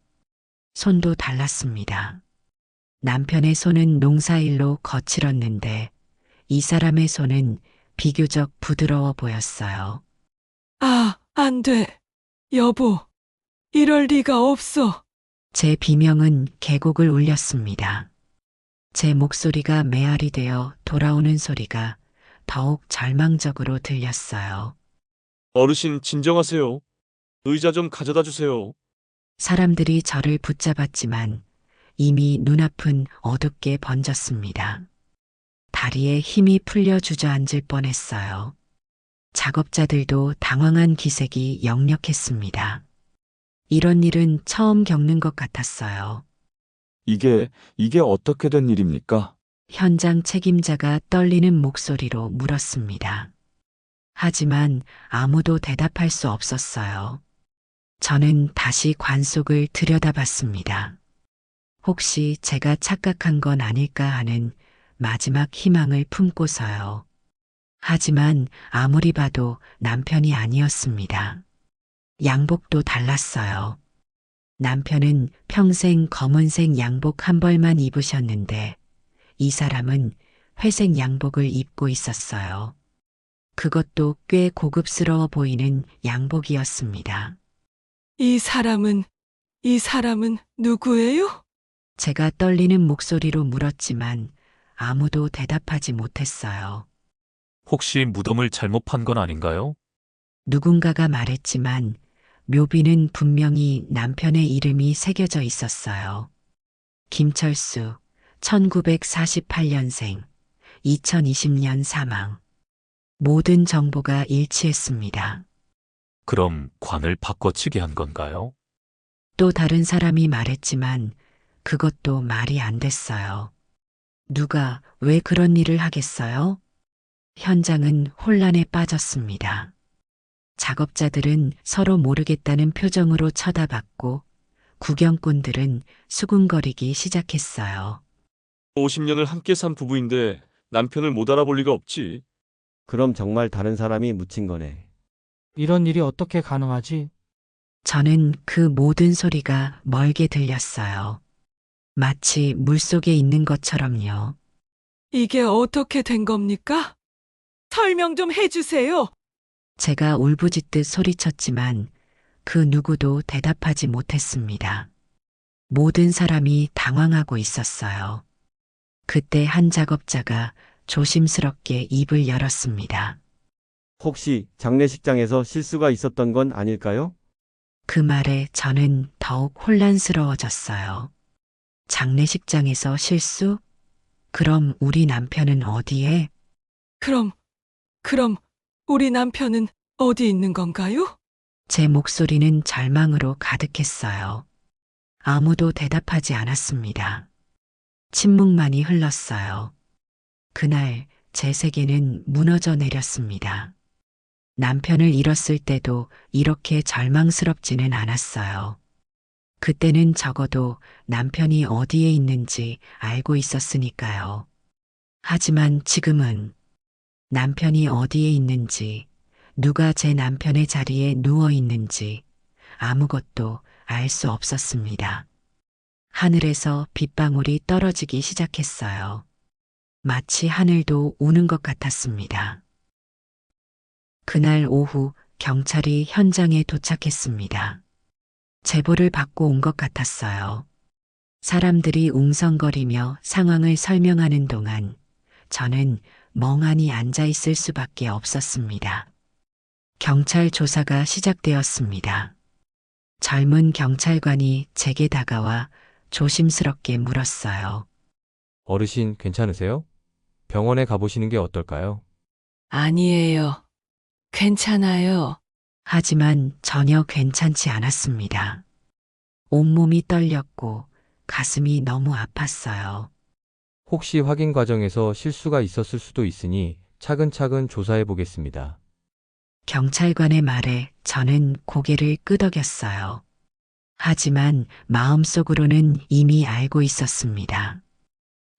손도 달랐습니다. 남편의 손은 농사일로 거칠었는데 이 사람의 손은 비교적 부드러워 보였어요. 아, 안 돼. 여보. 이럴 리가 없어. 제 비명은 계곡을 울렸습니다. 제 목소리가 메아리 되어 돌아오는 소리가 더욱 절망적으로 들렸어요. 어르신, 진정하세요. 의자 좀 가져다 주세요. 사람들이 저를 붙잡았지만 이미 눈앞은 어둡게 번졌습니다. 다리에 힘이 풀려 주저앉을 뻔했어요. 작업자들도 당황한 기색이 역력했습니다. 이런 일은 처음 겪는 것 같았어요. 이게 어떻게 된 일입니까? 현장 책임자가 떨리는 목소리로 물었습니다. 하지만 아무도 대답할 수 없었어요. 저는 다시 관 속을 들여다봤습니다. 혹시 제가 착각한 건 아닐까 하는 마지막 희망을 품고서요. 하지만 아무리 봐도 남편이 아니었습니다. 양복도 달랐어요. 남편은 평생 검은색 양복 한 벌만 입으셨는데 이 사람은 회색 양복을 입고 있었어요. 그것도 꽤 고급스러워 보이는 양복이었습니다. 이 사람은 누구예요? 제가 떨리는 목소리로 물었지만 아무도 대답하지 못했어요. 혹시 무덤을 잘못 판 건 아닌가요? 누군가가 말했지만 묘비는 분명히 남편의 이름이 새겨져 있었어요. 김철수, 1948년생, 2020년 사망. 모든 정보가 일치했습니다. 그럼 관을 바꿔치기 한 건가요? 또 다른 사람이 말했지만 그것도 말이 안 됐어요. 누가 왜 그런 일을 하겠어요? 현장은 혼란에 빠졌습니다. 작업자들은 서로 모르겠다는 표정으로 쳐다봤고 구경꾼들은 수군거리기 시작했어요. 50년을 함께 산 부부인데 남편을 못 알아볼 리가 없지. 그럼 정말 다른 사람이 묻힌 거네. 이런 일이 어떻게 가능하지? 저는 그 모든 소리가 멀게 들렸어요. 마치 물속에 있는 것처럼요. 이게 어떻게 된 겁니까? 설명 좀 해주세요. 제가 울부짖듯 소리쳤지만 그 누구도 대답하지 못했습니다. 모든 사람이 당황하고 있었어요. 그때 한 작업자가 조심스럽게 입을 열었습니다. 혹시 장례식장에서 실수가 있었던 건 아닐까요? 그 말에 저는 더욱 혼란스러워졌어요. 장례식장에서 실수? 그럼 우리 남편은 어디에? 그럼 우리 남편은 어디 있는 건가요? 제 목소리는 절망으로 가득했어요. 아무도 대답하지 않았습니다. 침묵만이 흘렀어요. 그날 제 세계는 무너져 내렸습니다. 남편을 잃었을 때도 이렇게 절망스럽지는 않았어요. 그때는 적어도 남편이 어디에 있는지 알고 있었으니까요. 하지만 지금은 남편이 어디에 있는지, 누가 제 남편의 자리에 누워 있는지 아무것도 알 수 없었습니다. 하늘에서 빗방울이 떨어지기 시작했어요. 마치 하늘도 우는 것 같았습니다. 그날 오후 경찰이 현장에 도착했습니다. 제보를 받고 온 것 같았어요. 사람들이 웅성거리며 상황을 설명하는 동안 저는 멍하니 앉아 있을 수밖에 없었습니다. 경찰 조사가 시작되었습니다. 젊은 경찰관이 제게 다가와 조심스럽게 물었어요. 어르신 괜찮으세요? 병원에 가보시는 게 어떨까요? 아니에요. 괜찮아요. 하지만 전혀 괜찮지 않았습니다. 온몸이 떨렸고 가슴이 너무 아팠어요. 혹시 확인 과정에서 실수가 있었을 수도 있으니 차근차근 조사해 보겠습니다. 경찰관의 말에 저는 고개를 끄덕였어요. 하지만 마음속으로는 이미 알고 있었습니다.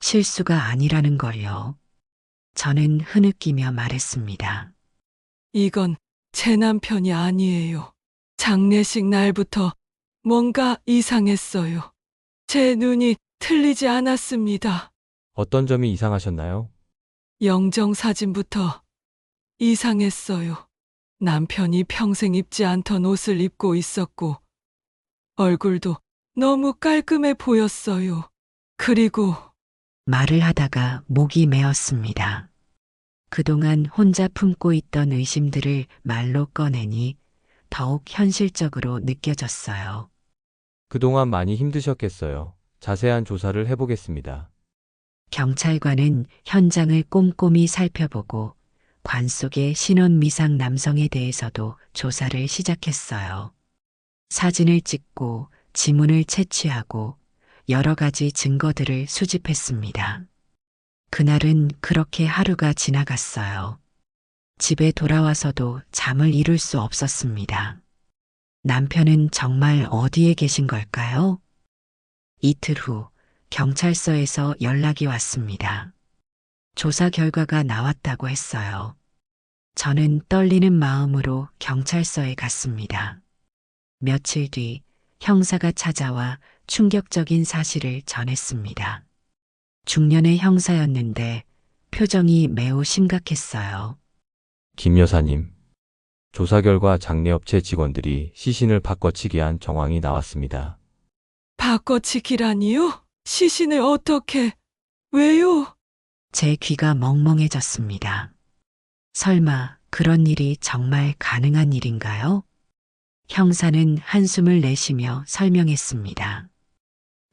실수가 아니라는 걸요. 저는 흐느끼며 말했습니다. 이건 제 남편이 아니에요. 장례식 날부터 뭔가 이상했어요. 제 눈이 틀리지 않았습니다. 어떤 점이 이상하셨나요? 영정 사진부터 이상했어요. 남편이 평생 입지 않던 옷을 입고 있었고, 얼굴도 너무 깔끔해 보였어요. 그리고 말을 하다가 목이 메었습니다. 그동안 혼자 품고 있던 의심들을 말로 꺼내니 더욱 현실적으로 느껴졌어요. 그동안 많이 힘드셨겠어요. 자세한 조사를 해보겠습니다. 경찰관은 현장을 꼼꼼히 살펴보고 관 속의 신원 미상 남성에 대해서도 조사를 시작했어요. 사진을 찍고 지문을 채취하고 여러 가지 증거들을 수집했습니다. 그날은 그렇게 하루가 지나갔어요. 집에 돌아와서도 잠을 이룰 수 없었습니다. 남편은 정말 어디에 계신 걸까요? 이틀 후 경찰서에서 연락이 왔습니다. 조사 결과가 나왔다고 했어요. 저는 떨리는 마음으로 경찰서에 갔습니다. 며칠 뒤 형사가 찾아와 충격적인 사실을 전했습니다. 중년의 형사였는데 표정이 매우 심각했어요. 김 여사님, 조사 결과 장례업체 직원들이 시신을 바꿔치기 한 정황이 나왔습니다. 바꿔치기라니요? 시신을 어떻게, 왜요? 제 귀가 멍멍해졌습니다. 설마 그런 일이 정말 가능한 일인가요? 형사는 한숨을 내쉬며 설명했습니다.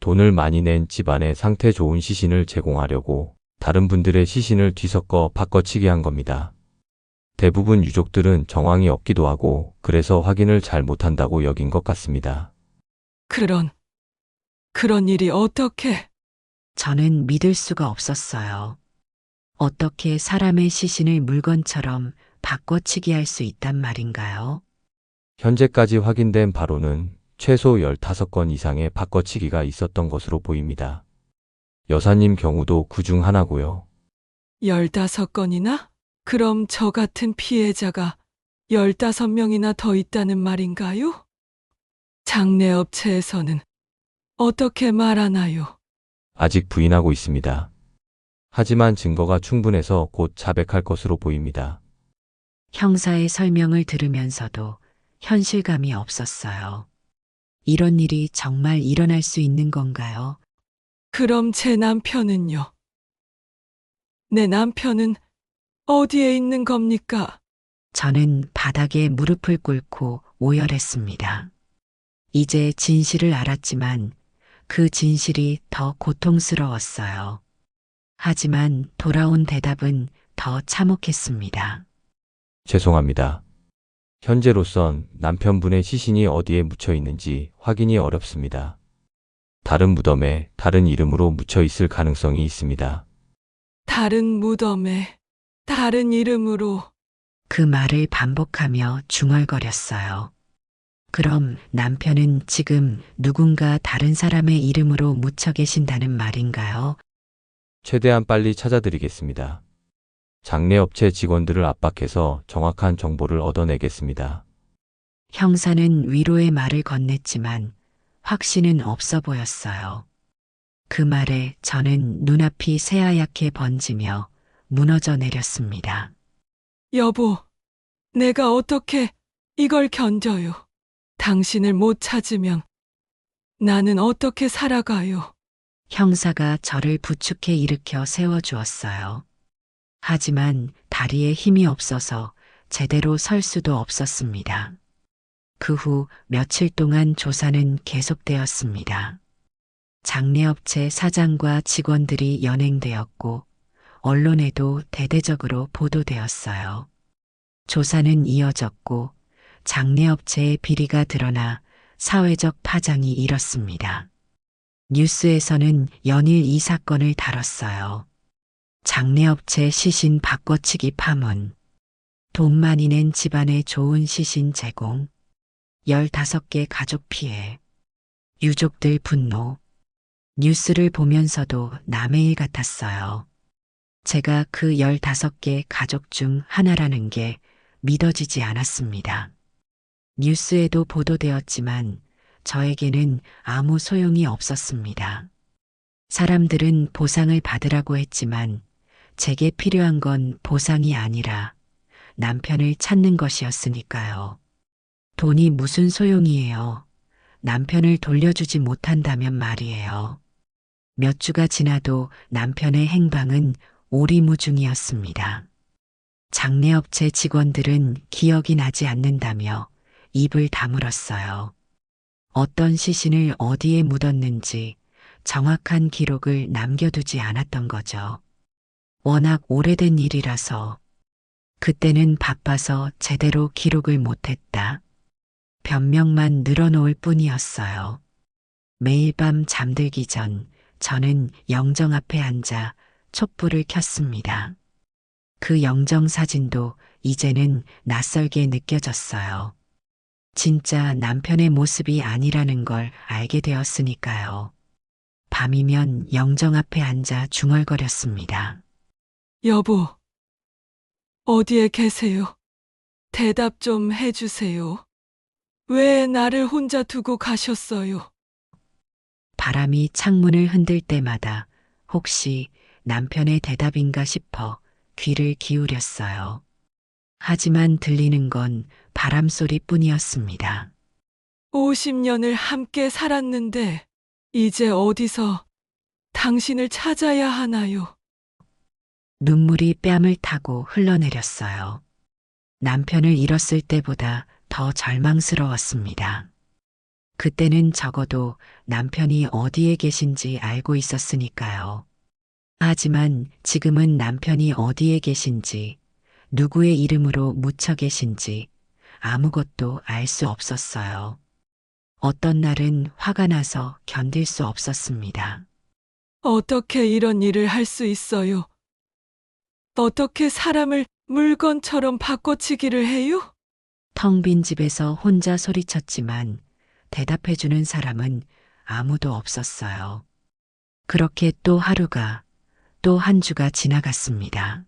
돈을 많이 낸 집안에 상태 좋은 시신을 제공하려고 다른 분들의 시신을 뒤섞어 바꿔치기 한 겁니다. 대부분 유족들은 정황이 없기도 하고 그래서 확인을 잘 못한다고 여긴 것 같습니다. 그런 일이 어떻게? 저는 믿을 수가 없었어요. 어떻게 사람의 시신을 물건처럼 바꿔치기 할 수 있단 말인가요? 현재까지 확인된 바로는 최소 15건 이상의 바꿔치기가 있었던 것으로 보입니다. 여사님 경우도 그중 하나고요. 15건이나? 그럼 저 같은 피해자가 15명이나 더 있다는 말인가요? 장례업체에서는 어떻게 말하나요? 아직 부인하고 있습니다. 하지만 증거가 충분해서 곧 자백할 것으로 보입니다. 형사의 설명을 들으면서도 현실감이 없었어요. 이런 일이 정말 일어날 수 있는 건가요? 그럼 제 남편은요? 내 남편은 어디에 있는 겁니까? 저는 바닥에 무릎을 꿇고 오열했습니다. 이제 진실을 알았지만 그 진실이 더 고통스러웠어요. 하지만 돌아온 대답은 더 참혹했습니다. 죄송합니다. 현재로선 남편분의 시신이 어디에 묻혀 있는지 확인이 어렵습니다. 다른 무덤에 다른 이름으로 묻혀 있을 가능성이 있습니다. 다른 무덤에 다른 이름으로. 그 말을 반복하며 중얼거렸어요. 그럼 남편은 지금 누군가 다른 사람의 이름으로 묻혀 계신다는 말인가요? 최대한 빨리 찾아드리겠습니다. 장례업체 직원들을 압박해서 정확한 정보를 얻어내겠습니다. 형사는 위로의 말을 건넸지만 확신은 없어 보였어요. 그 말에 저는 눈앞이 새하얗게 번지며 무너져 내렸습니다. 여보, 내가 어떻게 이걸 견뎌요? 당신을 못 찾으면 나는 어떻게 살아가요? 형사가 저를 부축해 일으켜 세워주었어요. 하지만 다리에 힘이 없어서 제대로 설 수도 없었습니다. 그 후 며칠 동안 조사는 계속되었습니다. 장례업체 사장과 직원들이 연행되었고 언론에도 대대적으로 보도되었어요. 조사는 이어졌고 장례업체의 비리가 드러나 사회적 파장이 일었습니다. 뉴스에서는 연일 이 사건을 다뤘어요. 장례업체 시신 바꿔치기 파문, 돈 많이 낸 집안에 좋은 시신 제공, 15개 가족 피해, 유족들 분노. 뉴스를 보면서도 남의 일 같았어요. 제가 그 15개 가족 중 하나라는 게 믿어지지 않았습니다. 뉴스에도 보도되었지만 저에게는 아무 소용이 없었습니다. 사람들은 보상을 받으라고 했지만 제게 필요한 건 보상이 아니라 남편을 찾는 것이었으니까요. 돈이 무슨 소용이에요. 남편을 돌려주지 못한다면 말이에요. 몇 주가 지나도 남편의 행방은 오리무중이었습니다. 장례업체 직원들은 기억이 나지 않는다며 입을 다물었어요. 어떤 시신을 어디에 묻었는지 정확한 기록을 남겨두지 않았던 거죠. 워낙 오래된 일이라서 그때는 바빠서 제대로 기록을 못했다. 변명만 늘어놓을 뿐이었어요. 매일 밤 잠들기 전 저는 영정 앞에 앉아 촛불을 켰습니다. 그 영정 사진도 이제는 낯설게 느껴졌어요. 진짜 남편의 모습이 아니라는 걸 알게 되었으니까요. 밤이면 영정 앞에 앉아 중얼거렸습니다. 여보, 어디에 계세요? 대답 좀 해주세요. 왜 나를 혼자 두고 가셨어요? 바람이 창문을 흔들 때마다 혹시 남편의 대답인가 싶어 귀를 기울였어요. 하지만 들리는 건 바람 소리뿐이었습니다. 50년을 함께 살았는데 이제 어디서 당신을 찾아야 하나요? 눈물이 뺨을 타고 흘러내렸어요. 남편을 잃었을 때보다 더 절망스러웠습니다. 그때는 적어도 남편이 어디에 계신지 알고 있었으니까요. 하지만 지금은 남편이 어디에 계신지, 누구의 이름으로 묻혀 계신지 아무것도 알 수 없었어요. 어떤 날은 화가 나서 견딜 수 없었습니다. 어떻게 이런 일을 할 수 있어요? 어떻게 사람을 물건처럼 바꿔치기를 해요? 텅 빈 집에서 혼자 소리쳤지만 대답해주는 사람은 아무도 없었어요. 그렇게 또 하루가 또 한 주가 지나갔습니다.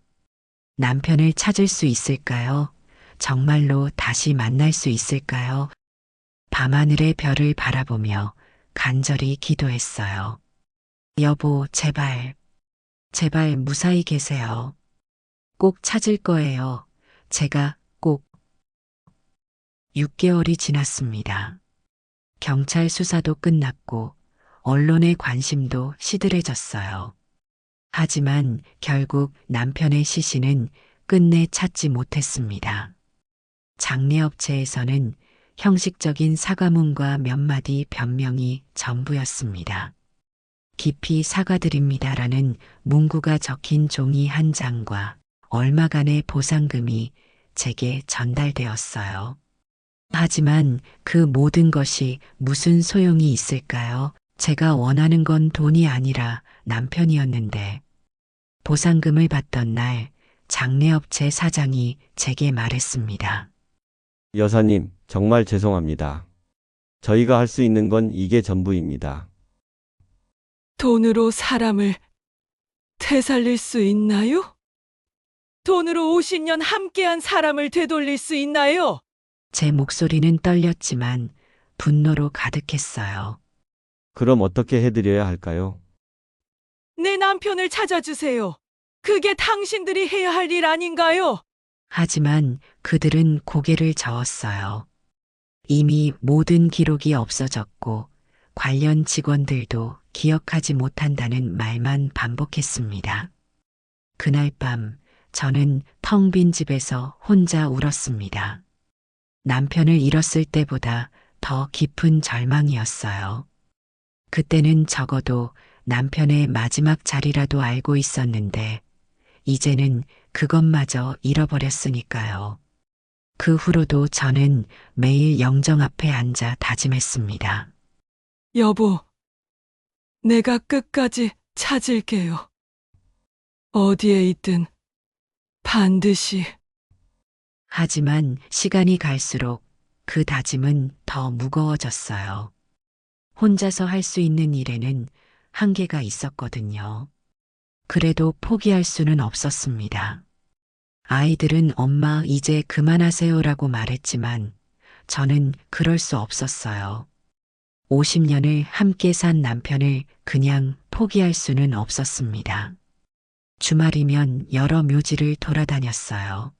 남편을 찾을 수 있을까요? 정말로 다시 만날 수 있을까요? 밤하늘의 별을 바라보며 간절히 기도했어요. 여보, 제발, 제발 무사히 계세요. 꼭 찾을 거예요. 제가 꼭. 6개월이 지났습니다. 경찰 수사도 끝났고 언론의 관심도 시들해졌어요. 하지만 결국 남편의 시신은 끝내 찾지 못했습니다. 장례업체에서는 형식적인 사과문과 몇 마디 변명이 전부였습니다. 깊이 사과드립니다라는 문구가 적힌 종이 한 장과 얼마간의 보상금이 제게 전달되었어요. 하지만 그 모든 것이 무슨 소용이 있을까요? 제가 원하는 건 돈이 아니라 남편이었는데, 보상금을 받던 날 장례업체 사장이 제게 말했습니다. 여사님, 정말 죄송합니다. 저희가 할 수 있는 건 이게 전부입니다. 돈으로 사람을 되살릴 수 있나요? 돈으로 50년 함께한 사람을 되돌릴 수 있나요? 제 목소리는 떨렸지만 분노로 가득했어요. 그럼 어떻게 해드려야 할까요? 내 남편을 찾아주세요. 그게 당신들이 해야 할 일 아닌가요? 하지만 그들은 고개를 저었어요. 이미 모든 기록이 없어졌고 관련 직원들도 기억하지 못한다는 말만 반복했습니다. 그날 밤 저는 텅 빈 집에서 혼자 울었습니다. 남편을 잃었을 때보다 더 깊은 절망이었어요. 그때는 적어도 남편의 마지막 자리라도 알고 있었는데 이제는 그것마저 잃어버렸으니까요. 그 후로도 저는 매일 영정 앞에 앉아 다짐했습니다. 여보, 내가 끝까지 찾을게요. 어디에 있든 반드시. 하지만 시간이 갈수록 그 다짐은 더 무거워졌어요. 혼자서 할 수 있는 일에는 한계가 있었거든요. 그래도 포기할 수는 없었습니다. 아이들은 엄마 이제 그만하세요라고 말했지만 저는 그럴 수 없었어요. 50년을 함께 산 남편을 그냥 포기할 수는 없었습니다. 주말이면 여러 묘지를 돌아다녔어요.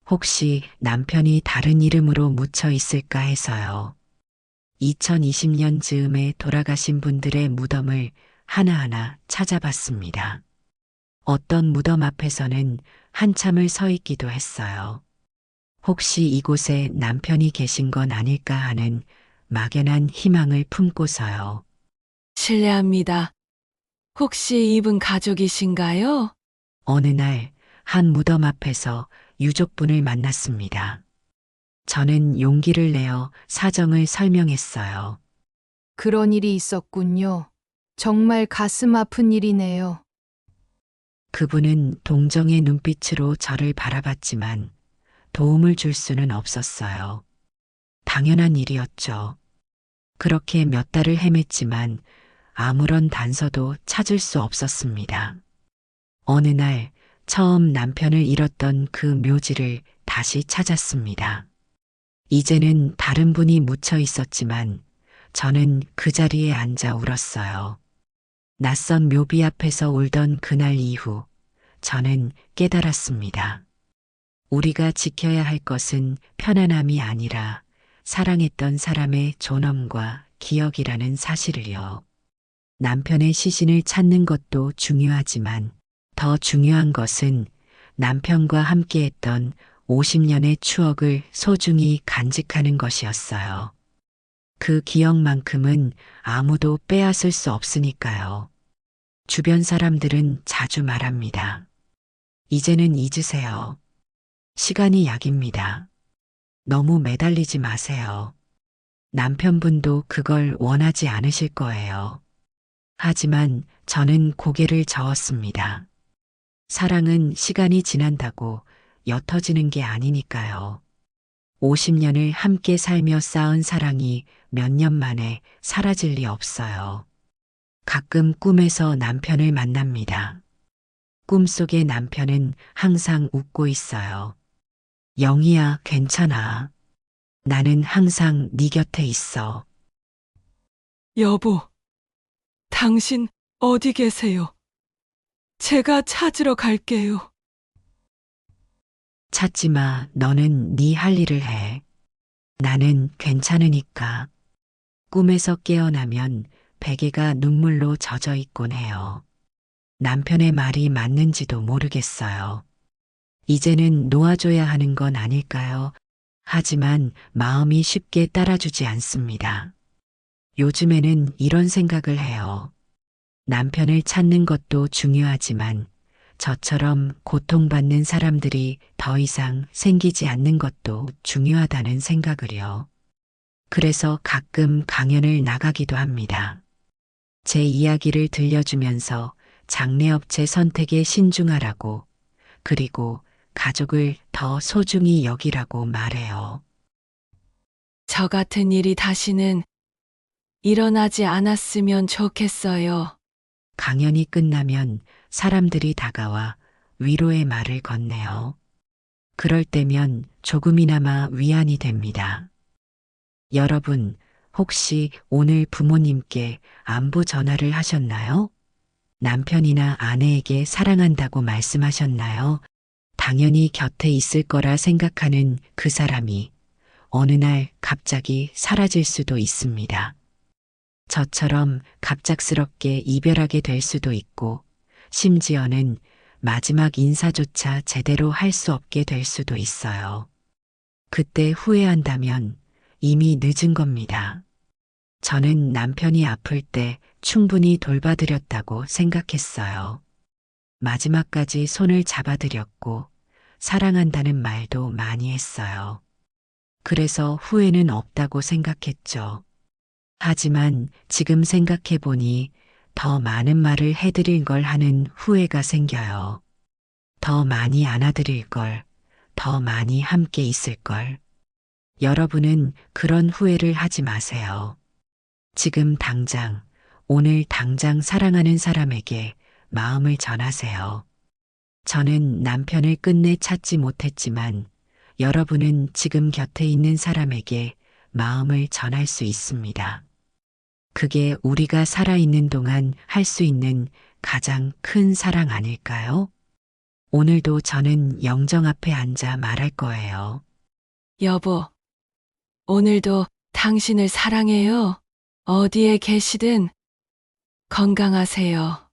혹시 남편이 다른 이름으로 묻혀 있을까 해서요. 2020년 즈음에 돌아가신 분들의 무덤을 하나하나 찾아봤습니다. 어떤 무덤 앞에서는 한참을 서 있기도 했어요. 혹시 이곳에 남편이 계신 건 아닐까 하는 막연한 희망을 품고서요. 실례합니다. 혹시 이분 가족이신가요? 어느 날 한 무덤 앞에서 유족분을 만났습니다. 저는 용기를 내어 사정을 설명했어요. 그런 일이 있었군요. 정말 가슴 아픈 일이네요. 그분은 동정의 눈빛으로 저를 바라봤지만 도움을 줄 수는 없었어요. 당연한 일이었죠. 그렇게 몇 달을 헤맸지만 아무런 단서도 찾을 수 없었습니다. 어느 날 처음 남편을 잃었던 그 묘지를 다시 찾았습니다. 이제는 다른 분이 묻혀 있었지만 저는 그 자리에 앉아 울었어요. 낯선 묘비 앞에서 울던 그날 이후 저는 깨달았습니다. 우리가 지켜야 할 것은 편안함이 아니라 사랑했던 사람의 존엄과 기억이라는 사실을요. 남편의 시신을 찾는 것도 중요하지만 더 중요한 것은 남편과 함께했던 50년의 추억을 소중히 간직하는 것이었어요. 그 기억만큼은 아무도 빼앗을 수 없으니까요. 주변 사람들은 자주 말합니다. 이제는 잊으세요. 시간이 약입니다. 너무 매달리지 마세요. 남편분도 그걸 원하지 않으실 거예요. 하지만 저는 고개를 저었습니다. 사랑은 시간이 지난다고 옅어지는 게 아니니까요. 50년을 함께 살며 쌓은 사랑이 몇 년 만에 사라질 리 없어요. 가끔 꿈에서 남편을 만납니다. 꿈속의 남편은 항상 웃고 있어요. 영희야, 괜찮아. 나는 항상 네 곁에 있어. 여보, 당신 어디 계세요? 제가 찾으러 갈게요. 찾지 마. 너는 네 할 일을 해. 나는 괜찮으니까. 꿈에서 깨어나면 베개가 눈물로 젖어 있곤 해요. 남편의 말이 맞는지도 모르겠어요. 이제는 놓아줘야 하는 건 아닐까요? 하지만 마음이 쉽게 따라주지 않습니다. 요즘에는 이런 생각을 해요. 남편을 찾는 것도 중요하지만 저처럼 고통받는 사람들이 더 이상 생기지 않는 것도 중요하다는 생각을요. 그래서 가끔 강연을 나가기도 합니다. 제 이야기를 들려주면서 장례업체 선택에 신중하라고, 그리고 가족을 더 소중히 여기라고 말해요. 저 같은 일이 다시는 일어나지 않았으면 좋겠어요. 강연이 끝나면 사람들이 다가와 위로의 말을 건네요. 그럴 때면 조금이나마 위안이 됩니다. 여러분, 혹시 오늘 부모님께 안부 전화를 하셨나요? 남편이나 아내에게 사랑한다고 말씀하셨나요? 당연히 곁에 있을 거라 생각하는 그 사람이 어느 날 갑자기 사라질 수도 있습니다. 저처럼 갑작스럽게 이별하게 될 수도 있고, 심지어는 마지막 인사조차 제대로 할 수 없게 될 수도 있어요. 그때 후회한다면 이미 늦은 겁니다. 저는 남편이 아플 때 충분히 돌봐드렸다고 생각했어요. 마지막까지 손을 잡아드렸고, 사랑한다는 말도 많이 했어요. 그래서 후회는 없다고 생각했죠. 하지만 지금 생각해보니 더 많은 말을 해드릴 걸 하는 후회가 생겨요. 더 많이 안아드릴 걸, 더 많이 함께 있을 걸. 여러분은 그런 후회를 하지 마세요. 지금 당장, 오늘 당장 사랑하는 사람에게 마음을 전하세요. 저는 남편을 끝내 찾지 못했지만 여러분은 지금 곁에 있는 사람에게 마음을 전할 수 있습니다. 그게 우리가 살아있는 동안 할 수 있는 가장 큰 사랑 아닐까요? 오늘도 저는 영정 앞에 앉아 말할 거예요. 여보, 오늘도 당신을 사랑해요. 어디에 계시든 건강하세요.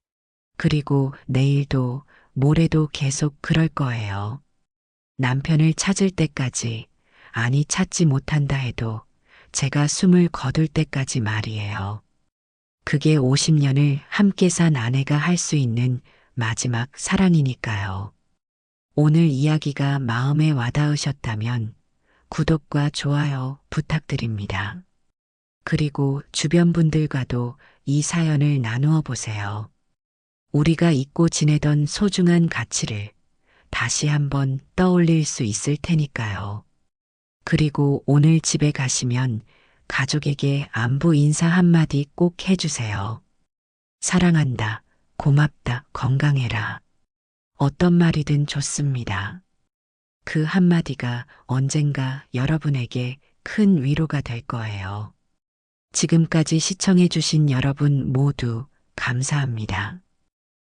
그리고 내일도 모레도 계속 그럴 거예요. 남편을 찾을 때까지, 아니 찾지 못한다 해도 제가 숨을 거둘 때까지 말이에요. 그게 50년을 함께 산 아내가 할 수 있는 마지막 사랑이니까요. 오늘 이야기가 마음에 와닿으셨다면 구독과 좋아요 부탁드립니다. 그리고 주변 분들과도 이 사연을 나누어 보세요. 우리가 잊고 지내던 소중한 가치를 다시 한번 떠올릴 수 있을 테니까요. 그리고 오늘 집에 가시면 가족에게 안부 인사 한마디 꼭 해주세요. 사랑한다, 고맙다, 건강해라. 어떤 말이든 좋습니다. 그 한마디가 언젠가 여러분에게 큰 위로가 될 거예요. 지금까지 시청해주신 여러분 모두 감사합니다.